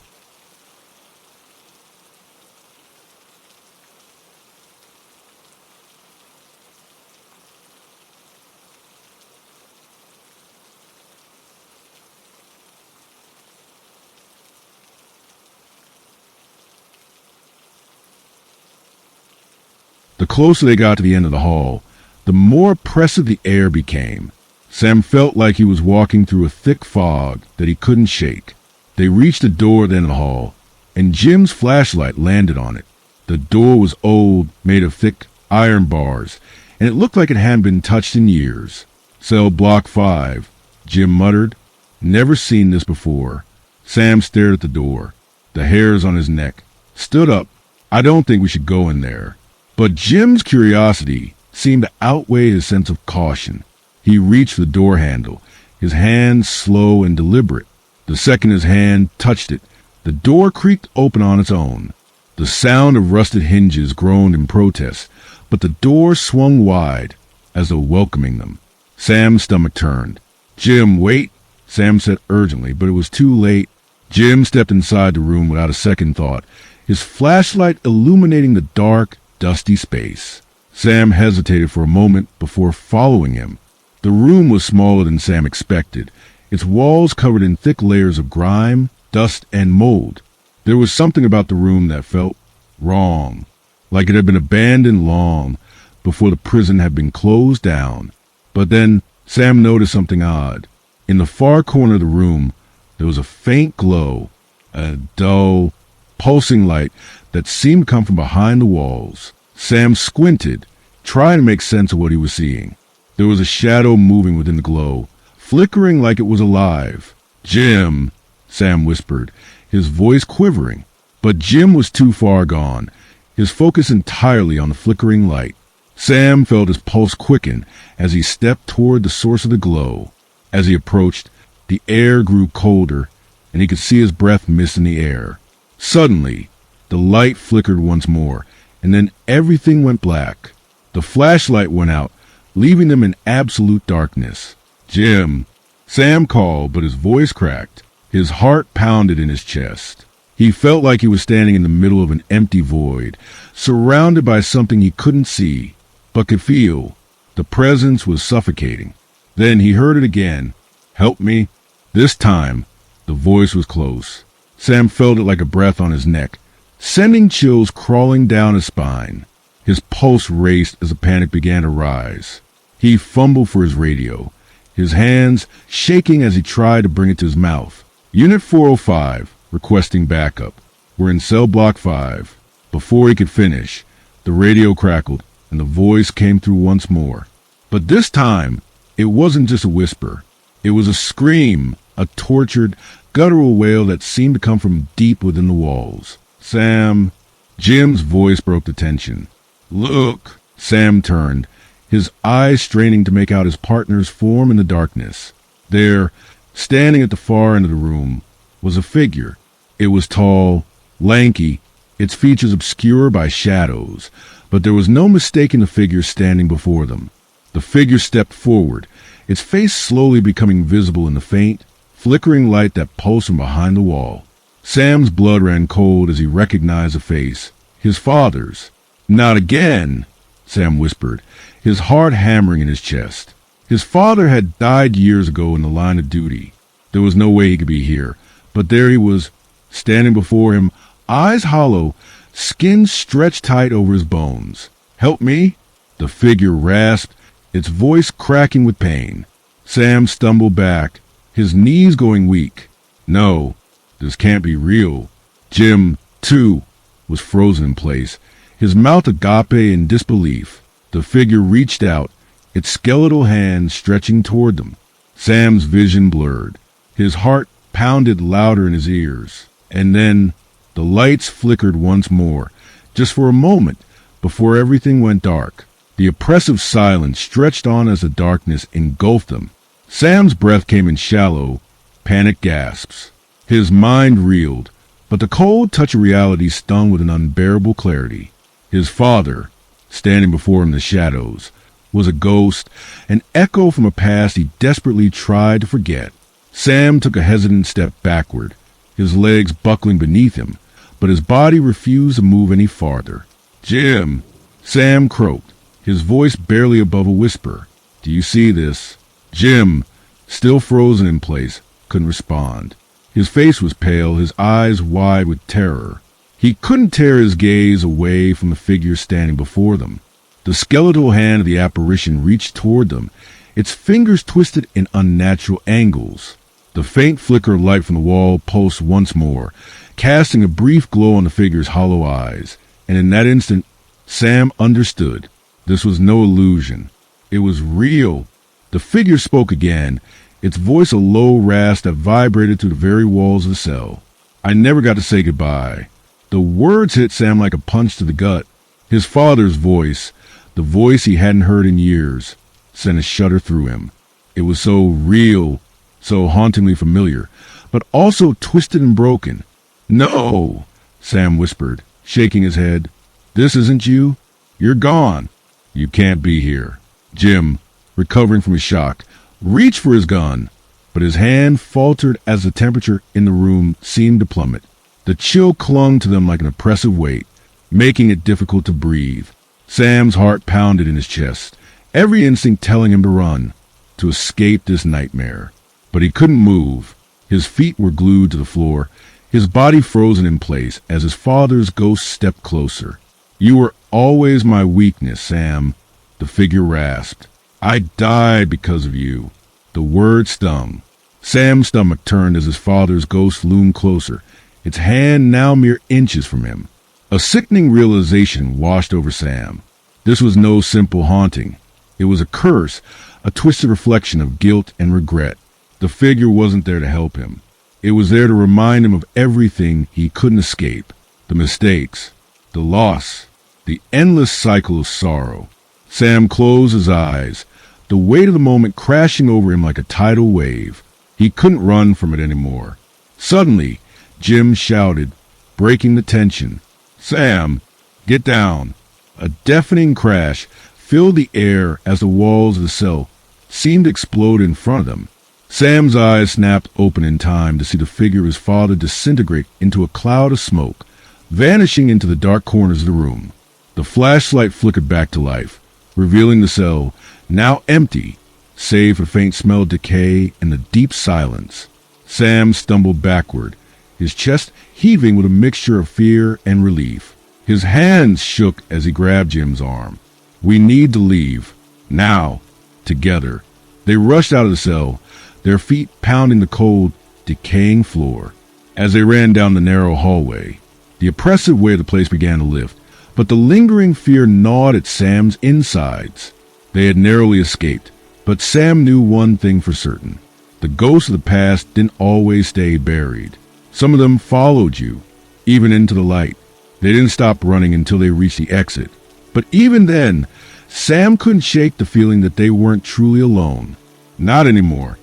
The closer they got to the end of the hall, the more oppressive the air became. Sam felt like he was walking through a thick fog that he couldn't shake. They reached the door at the end of the hall, and Jim's flashlight landed on it. The door was old, made of thick iron bars, and it looked like it hadn't been touched in years. "Cell block 5, Jim muttered. "Never seen this before." Sam stared at the door. The hairs on his neck stood up. "I don't think we should go in there." But Jim's curiosity seemed to outweigh his sense of caution. He reached for the door handle, his hand slow and deliberate. The second his hand touched it, the door creaked open on its own. The sound of rusted hinges groaned in protest, but the door swung wide, as though welcoming them. Sam's stomach turned. "Jim, wait," Sam said urgently, but it was too late. Jim stepped inside the room without a second thought, his flashlight illuminating the dark, dusty space. Sam hesitated for a moment before following him. The room was smaller than Sam expected, its walls covered in thick layers of grime, dust, and mold. There was something about the room that felt wrong, like it had been abandoned long before the prison had been closed down. But then Sam noticed something odd. In the far corner of the room, there was a faint glow, a dull, pulsing light that seemed to come from behind the walls. Sam squinted, trying to make sense of what he was seeing. There was a shadow moving within the glow, flickering like it was alive. "Jim," Sam whispered, his voice quivering. But Jim was too far gone, his focus entirely on the flickering light. Sam felt his pulse quicken as he stepped toward the source of the glow. As he approached, the air grew colder, and he could see his breath miss in the air. Suddenly, the light flickered once more, and then everything went black. The flashlight went out, leaving them in absolute darkness. "Jim," Sam called, but his voice cracked. His heart pounded in his chest. He felt like he was standing in the middle of an empty void, surrounded by something he couldn't see, but could feel. The presence was suffocating. Then he heard it again. "Help me." This time, the voice was close. Sam felt it like a breath on his neck, sending chills crawling down his spine. His pulse raced as the panic began to rise. He fumbled for his radio, his hands shaking as he tried to bring it to his mouth. "Unit 405, requesting backup. We're in cell block 5. Before he could finish, the radio crackled and the voice came through once more. But this time, it wasn't just a whisper. It was a scream, a tortured, guttural wail that seemed to come from deep within the walls. Sam. Jim's voice broke the tension. Look. Sam turned, his eyes straining to make out his partner's form in the darkness. There, standing at the far end of the room, was a figure. It was tall, lanky, its features obscured by shadows, but there was no mistaking the figure standing before them. The figure stepped forward, its face slowly becoming visible in the faint, flickering light that pulsed from behind the wall. Sam's blood ran cold as he recognized the face. His father's. Not again, Sam whispered, his heart hammering in his chest. His father had died years ago in the line of duty. There was no way he could be here, but there he was, standing before him, eyes hollow, skin stretched tight over his bones. Help me? The figure rasped, its voice cracking with pain. Sam stumbled back, his knees going weak. No, this can't be real. Jim, too, was frozen in place, his mouth agape in disbelief. The figure reached out, its skeletal hand stretching toward them. Sam's vision blurred. His heart pounded louder in his ears. And then the lights flickered once more, just for a moment, before everything went dark. The oppressive silence stretched on as the darkness engulfed them. Sam's breath came in shallow, panicked gasps. His mind reeled, but the cold touch of reality stung with an unbearable clarity. His father, standing before him in the shadows, was a ghost, an echo from a past he desperately tried to forget. Sam took a hesitant step backward, his legs buckling beneath him, but his body refused to move any farther. Jim, Sam croaked, his voice barely above a whisper. Do you see this? Jim, still frozen in place, couldn't respond. His face was pale, his eyes wide with terror. He couldn't tear his gaze away from the figure standing before them. The skeletal hand of the apparition reached toward them, its fingers twisted in unnatural angles. The faint flicker of light from the wall pulsed once more, casting a brief glow on the figure's hollow eyes. And in that instant, Sam understood. This was no illusion. It was real. The figure spoke again, its voice a low rasp that vibrated through the very walls of the cell. I never got to say goodbye. The words hit Sam like a punch to the gut. His father's voice, the voice he hadn't heard in years, sent a shudder through him. It was so real, so hauntingly familiar, but also twisted and broken. No, Sam whispered, shaking his head. This isn't you. You're gone. You can't be here. Jim, recovering from his shock, reached for his gun, but his hand faltered as the temperature in the room seemed to plummet. The chill clung to them like an oppressive weight, making it difficult to breathe. Sam's heart pounded in his chest, every instinct telling him to run, to escape this nightmare. But he couldn't move. His feet were glued to the floor, his body frozen in place as his father's ghost stepped closer. You were always my weakness, Sam, the figure rasped. I died because of you. The word stung. Sam's stomach turned as his father's ghost loomed closer, its hand now mere inches from him. A sickening realization washed over Sam. This was no simple haunting. It was a curse, a twisted reflection of guilt and regret. The figure wasn't there to help him. It was there to remind him of everything he couldn't escape. The mistakes, the loss, the endless cycle of sorrow. Sam closed his eyes, the weight of the moment crashing over him like a tidal wave. He couldn't run from it anymore. Suddenly, Jim shouted, breaking the tension. Sam, get down. A deafening crash filled the air as the walls of the cell seemed to explode in front of them. Sam's eyes snapped open in time to see the figure of his father disintegrate into a cloud of smoke, vanishing into the dark corners of the room. The flashlight flickered back to life, revealing the cell, now empty, save for the faint smell of decay and the deep silence. Sam stumbled backward, his chest heaving with a mixture of fear and relief. His hands shook as he grabbed Jim's arm. We need to leave. Now. Together. They rushed out of the cell, their feet pounding the cold, decaying floor. As they ran down the narrow hallway, the oppressive weight of the place began to lift, but the lingering fear gnawed at Sam's insides. They had narrowly escaped, but Sam knew one thing for certain. The ghosts of the past didn't always stay buried. Some of them followed you, even into the light. They didn't stop running until they reached the exit. But even then, Sam couldn't shake the feeling that they weren't truly alone. Not anymore.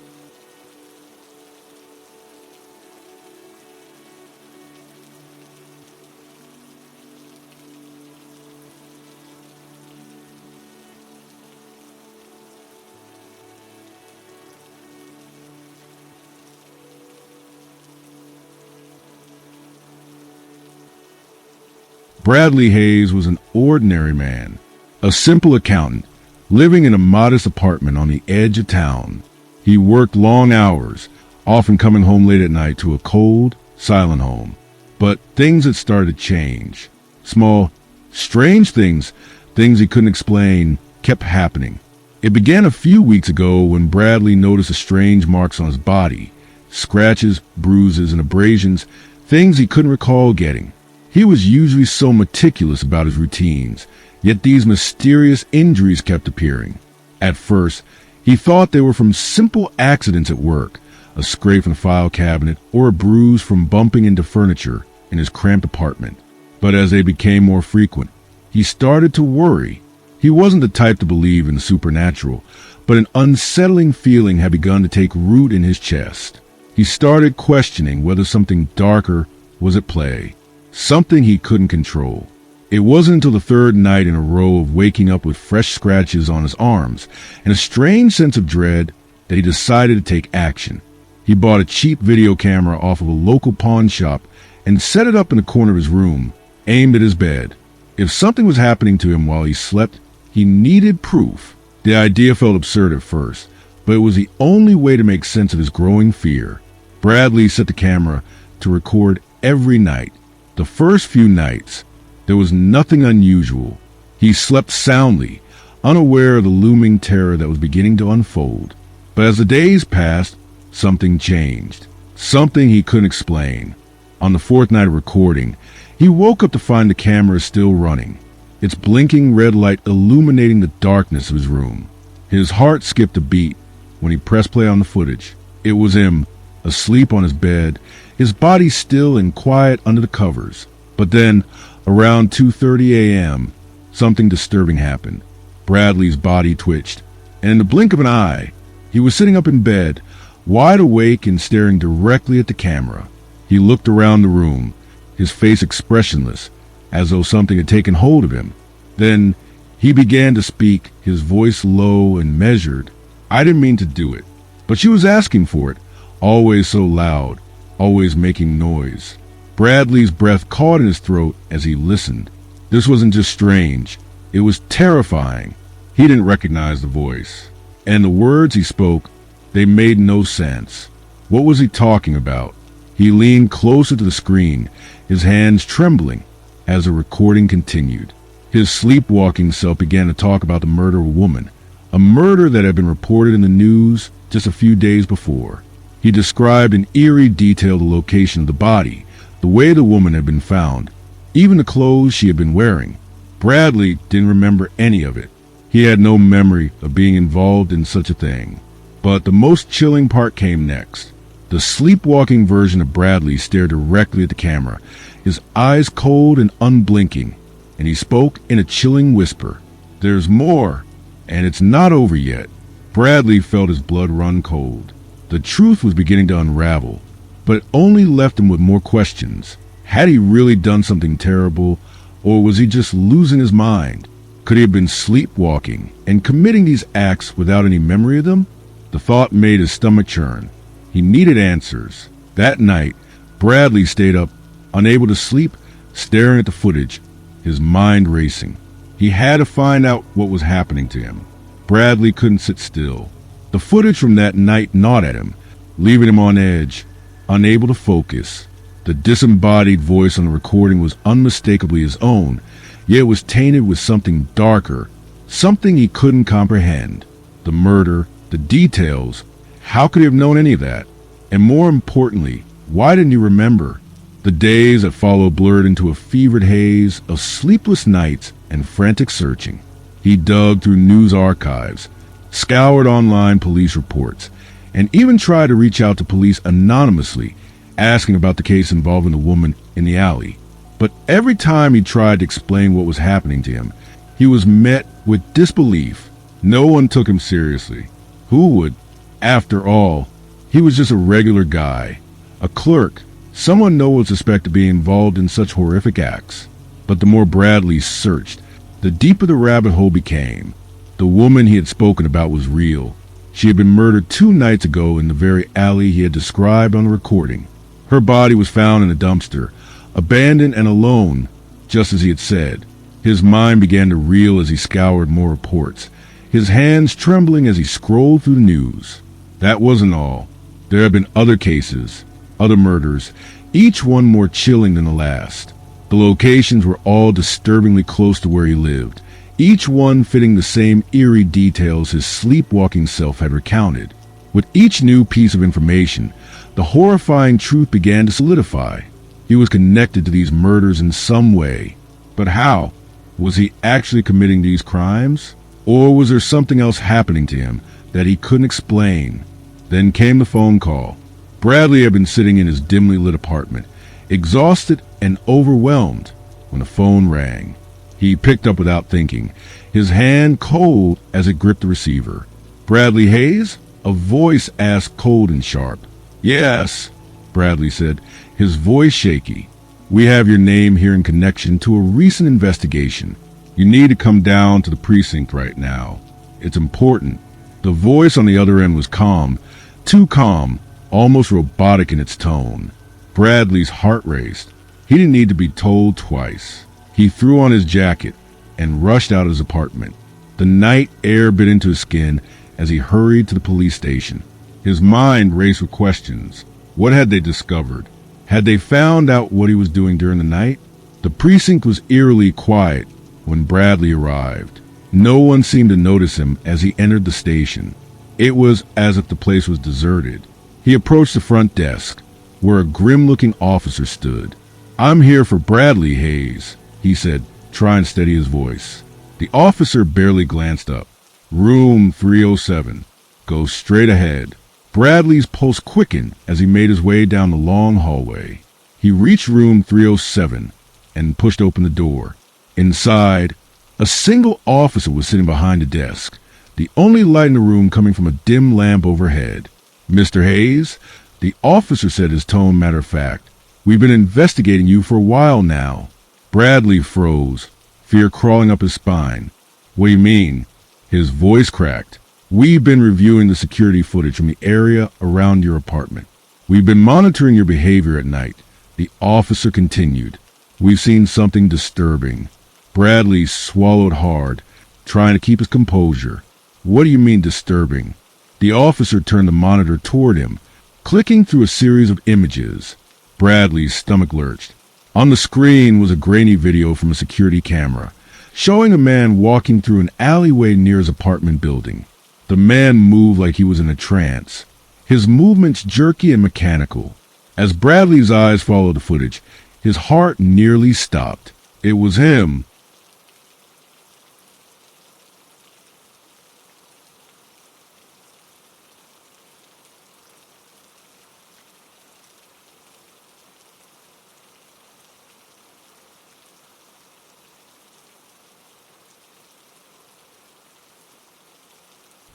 Bradley Hayes was an ordinary man, a simple accountant, living in a modest apartment on the edge of town. He worked long hours, often coming home late at night to a cold, silent home. But things had started to change. Small, strange things he couldn't explain, kept happening. It began a few weeks ago when Bradley noticed the strange marks on his body, scratches, bruises, and abrasions, things he couldn't recall getting. He was usually so meticulous about his routines, yet these mysterious injuries kept appearing. At first, he thought they were from simple accidents at work, a scrape from the file cabinet, or a bruise from bumping into furniture in his cramped apartment. But as they became more frequent, he started to worry. He wasn't the type to believe in the supernatural, but an unsettling feeling had begun to take root in his chest. He started questioning whether something darker was at play. Something he couldn't control. It wasn't until the third night in a row of waking up with fresh scratches on his arms and a strange sense of dread that he decided to take action. He bought a cheap video camera off of a local pawn shop and set it up in the corner of his room, aimed at his bed. If something was happening to him while he slept, he needed proof. The idea felt absurd at first, but it was the only way to make sense of his growing fear. Bradley set the camera to record every night. The first few nights, there was nothing unusual. He slept soundly, unaware of the looming terror that was beginning to unfold. But as the days passed, something changed. Something he couldn't explain. On the fourth night of recording, he woke up to find the camera still running, its blinking red light illuminating the darkness of his room. His heart skipped a beat when he pressed play on the footage. It was him, asleep on his bed, his body still and quiet under the covers. But then, around 2:30 a.m., something disturbing happened. Bradley's body twitched, and in the blink of an eye, he was sitting up in bed, wide awake and staring directly at the camera. He looked around the room, his face expressionless, as though something had taken hold of him. Then he began to speak, his voice low and measured. I didn't mean to do it, but she was asking for it, always so loud, always making noise. Bradley's breath caught in his throat as he listened. This wasn't just strange, it was terrifying. He didn't recognize the voice. And the words he spoke, they made no sense. What was he talking about? He leaned closer to the screen, his hands trembling as the recording continued. His sleepwalking self began to talk about the murder of a woman, a murder that had been reported in the news just a few days before. He described in eerie detail the location of the body, the way the woman had been found, even the clothes she had been wearing. Bradley didn't remember any of it. He had no memory of being involved in such a thing. But the most chilling part came next. The sleepwalking version of Bradley stared directly at the camera, his eyes cold and unblinking, and he spoke in a chilling whisper. There's more, and it's not over yet. Bradley felt his blood run cold. The truth was beginning to unravel, but it only left him with more questions. Had he really done something terrible, or was he just losing his mind? Could he have been sleepwalking and committing these acts without any memory of them? The thought made his stomach churn. He needed answers. That night, Bradley stayed up, unable to sleep, staring at the footage, his mind racing. He had to find out what was happening to him. Bradley couldn't sit still. The footage from that night gnawed at him, leaving him on edge, unable to focus. The disembodied voice on the recording was unmistakably his own, yet it was tainted with something darker, something he couldn't comprehend. The murder, the details, how could he have known any of that? And more importantly, Why didn't he remember? The days that followed blurred into a fevered haze of sleepless nights and frantic searching. He dug through news archives, scoured online police reports, and even tried to reach out to police anonymously, asking about the case involving the woman in the alley. But every time he tried to explain what was happening to him, he was met with disbelief. No one took him seriously. Who would? After all, he was just a regular guy, a clerk, someone no one would suspect to be involved in such horrific acts. But the more Bradley searched, the deeper the rabbit hole became. The woman he had spoken about was real. She had been murdered 2 nights ago in the very alley he had described on the recording. Her body was found in a dumpster, abandoned and alone, just as he had said. His mind began to reel as he scoured more reports, his hands trembling as he scrolled through the news. That wasn't all. There had been other cases, other murders, each one more chilling than the last. The locations were all disturbingly close to where he lived, each one fitting the same eerie details his sleepwalking self had recounted. With each new piece of information, the horrifying truth began to solidify. He was connected to these murders in some way. But how? Was he actually committing these crimes? Or was there something else happening to him that he couldn't explain? Then came the phone call. Bradley had been sitting in his dimly lit apartment, exhausted and overwhelmed, when the phone rang. He picked up without thinking, his hand cold as it gripped the receiver. "Bradley Hayes?" A voice asked, cold and sharp. "Yes," Bradley said, his voice shaky. "We have your name here in connection to a recent investigation. You need to come down to the precinct right now. It's important." The voice on the other end was calm, too calm, almost robotic in its tone. Bradley's heart raced. He didn't need to be told twice. He threw on his jacket and rushed out of his apartment. The night air bit into his skin as he hurried to the police station. His mind raced with questions. What had they discovered? Had they found out what he was doing during the night? The precinct was eerily quiet when Bradley arrived. No one seemed to notice him as he entered the station. It was as if the place was deserted. He approached the front desk, where a grim-looking officer stood. "I'm here for Bradley Hayes," he said, trying to steady his voice. The officer barely glanced up. "Room 307. Go straight ahead." Bradley's pulse quickened as he made his way down the long hallway. He reached room 307 and pushed open the door. Inside, a single officer was sitting behind a desk, the only light in the room coming from a dim lamp overhead. "Mr. Hayes," the officer said, his tone matter of fact. "We've been investigating you for a while now." Bradley froze, fear crawling up his spine. "What do you mean?" His voice cracked. "We've been reviewing the security footage from the area around your apartment. We've been monitoring your behavior at night," the officer continued. "We've seen something disturbing." Bradley swallowed hard, trying to keep his composure. "What do you mean disturbing?" The officer turned the monitor toward him, clicking through a series of images. Bradley's stomach lurched. On the screen was a grainy video from a security camera, showing a man walking through an alleyway near his apartment building. The man moved like he was in a trance, his movements jerky and mechanical. As Bradley's eyes followed the footage, his heart nearly stopped. It was him.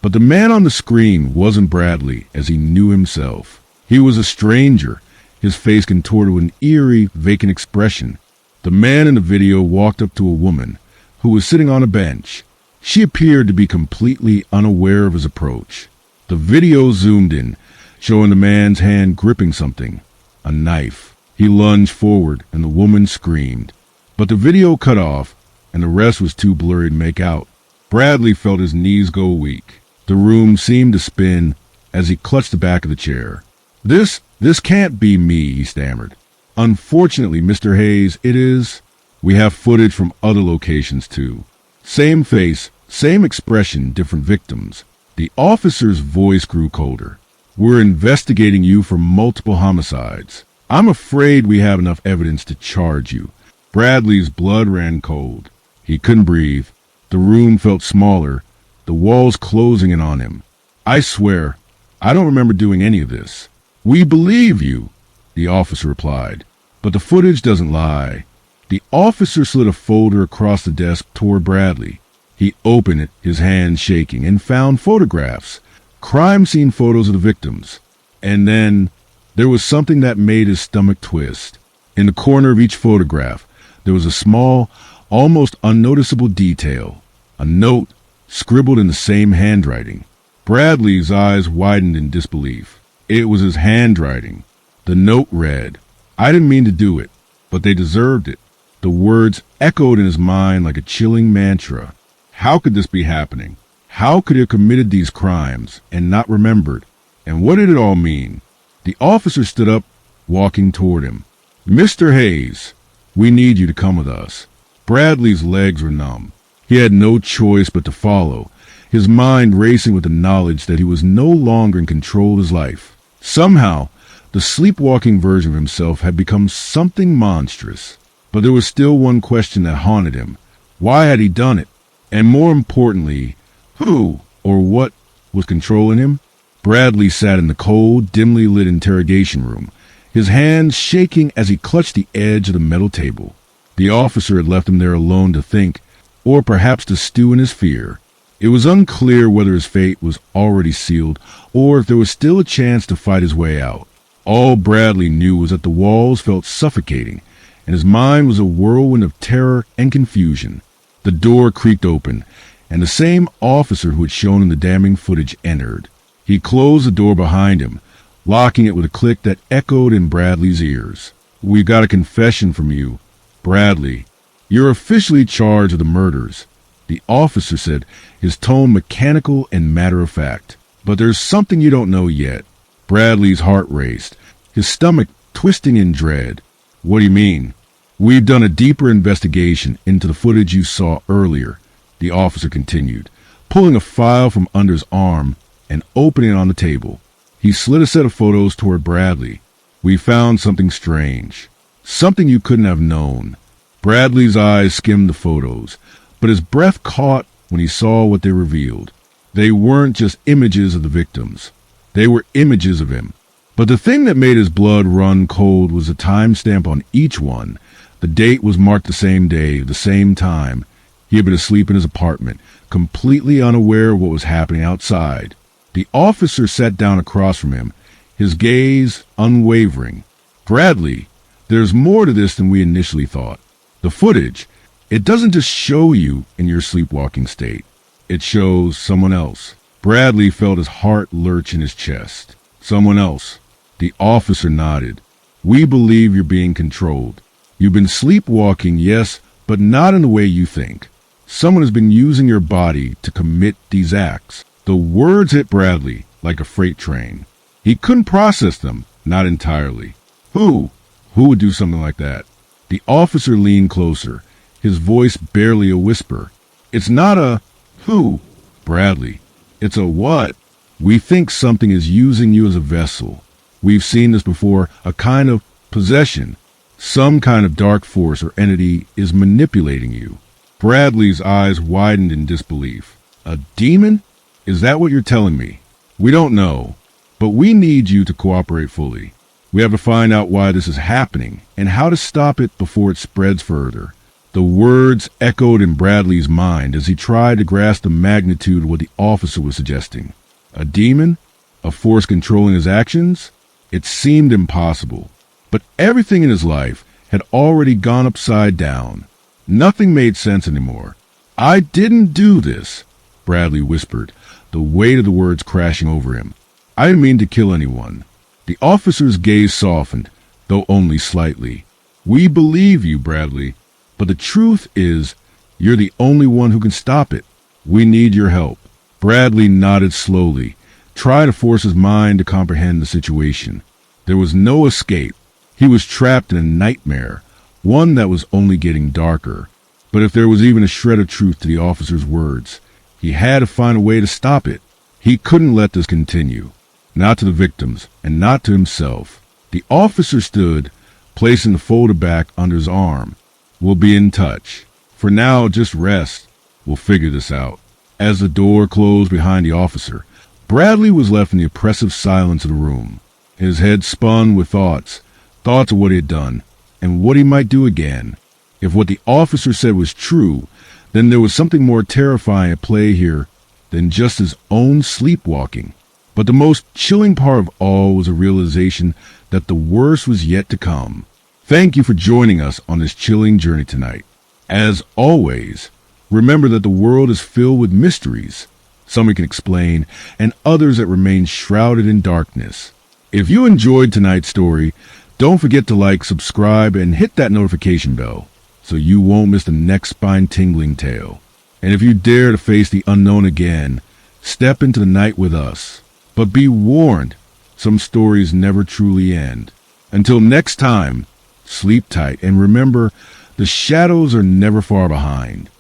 But the man on the screen wasn't Bradley as he knew himself. He was a stranger, his face contorted with an eerie, vacant expression. The man in the video walked up to a woman who was sitting on a bench. She appeared to be completely unaware of his approach. The video zoomed in, showing the man's hand gripping something, a knife. He lunged forward and the woman screamed. But the video cut off and the rest was too blurry to make out. Bradley felt his knees go weak. The room seemed to spin as he clutched the back of the chair. This can't be me," he stammered. "Unfortunately, Mr. Hayes, it is. We have footage from other locations too. Same face, same expression, different victims." The officer's voice grew colder. We're investigating you for multiple homicides. I'm afraid we have enough evidence to charge you. Bradley's blood ran cold. He couldn't breathe. The room felt smaller, the walls closing in on him. I swear, I don't remember doing any of this. We believe you, the officer replied, but the footage doesn't lie. The officer slid a folder across the desk toward Bradley. He opened it, his hands shaking, and found photographs, crime scene photos of the victims. And then there was something that made his stomach twist. In the corner of each photograph, there was a small, almost unnoticeable detail, a note scribbled in the same handwriting. Bradley's eyes widened in disbelief. It was his handwriting. The note read, "I didn't mean to do it, but they deserved it." The words echoed in his mind like a chilling mantra. How could this be happening? How could he have committed these crimes and not remembered? And what did it all mean? The officer stood up, walking toward him. "Mr. Hayes, we need you to come with us." Bradley's legs were numb. He had no choice but to follow, his mind racing with the knowledge that he was no longer in control of his life. Somehow, the sleepwalking version of himself had become something monstrous. But there was still one question that haunted him. Why had he done it? And more importantly, who or what was controlling him? Bradley sat in the cold, dimly lit interrogation room, his hands shaking as he clutched the edge of the metal table. The officer had left him there alone to think, or perhaps to stew in his fear. It was unclear whether his fate was already sealed, or if there was still a chance to fight his way out. All Bradley knew was that the walls felt suffocating, and his mind was a whirlwind of terror and confusion. The door creaked open, and the same officer who had shown him the damning footage entered. He closed the door behind him, locking it with a click that echoed in Bradley's ears. "We've got a confession from you, Bradley. You're officially charged with the murders," the officer said, his tone mechanical and matter-of-fact. "But there's something you don't know yet." Bradley's heart raced, his stomach twisting in dread. "What do you mean?" "We've done a deeper investigation into the footage you saw earlier," the officer continued, pulling a file from under his arm and opening it on the table. He slid a set of photos toward Bradley. "We found something strange, something you couldn't have known." Bradley's eyes skimmed the photos, but his breath caught when he saw what they revealed. They weren't just images of the victims. They were images of him. But the thing that made his blood run cold was the timestamp on each one. The date was marked the same day, the same time. He had been asleep in his apartment, completely unaware of what was happening outside. The officer sat down across from him, his gaze unwavering. "Bradley, there's more to this than we initially thought. The footage, it doesn't just show you in your sleepwalking state. It shows someone else." Bradley felt his heart lurch in his chest. "Someone else." The officer nodded. "We believe you're being controlled. You've been sleepwalking, yes, but not in the way you think. Someone has been using your body to commit these acts." The words hit Bradley like a freight train. He couldn't process them, not entirely. Who? Who would do something like that? The officer leaned closer, his voice barely a whisper. "It's not a who, Bradley. It's a what. We think something is using you as a vessel. We've seen this before, a kind of possession. Some kind of dark force or entity is manipulating you." Bradley's eyes widened in disbelief. "A demon? Is that what you're telling me?" "We don't know, but we need you to cooperate fully. We have to find out why this is happening and how to stop it before it spreads further." The words echoed in Bradley's mind as he tried to grasp the magnitude of what the officer was suggesting. A demon? A force controlling his actions? It seemed impossible. But everything in his life had already gone upside down. Nothing made sense anymore. "I didn't do this," Bradley whispered, the weight of the words crashing over him. "I didn't mean to kill anyone." The officer's gaze softened, though only slightly. "We believe you, Bradley, but the truth is you're the only one who can stop it. We need your help." Bradley nodded slowly, trying to force his mind to comprehend the situation. There was no escape. He was trapped in a nightmare, one that was only getting darker. But if there was even a shred of truth to the officer's words, he had to find a way to stop it. He couldn't let this continue. not to the victims, and not to himself. The officer stood, placing the folder back under his arm. We'll be in touch. For now, just rest. We'll figure this out. As the door closed behind the officer, Bradley was left in the oppressive silence of the room. His head spun with thoughts of what he had done, and what he might do again. If what the officer said was true, then there was something more terrifying at play here than just his own sleepwalking. But the most chilling part of all was a realization that the worst was yet to come. Thank you for joining us on this chilling journey tonight. As always, remember that the world is filled with mysteries, some we can explain, and others that remain shrouded in darkness. If you enjoyed tonight's story, don't forget to like, subscribe, and hit that notification bell so you won't miss the next spine-tingling tale. And if you dare to face the unknown again, step into the night with us. But be warned, some stories never truly end. Until next time, sleep tight and remember, the shadows are never far behind.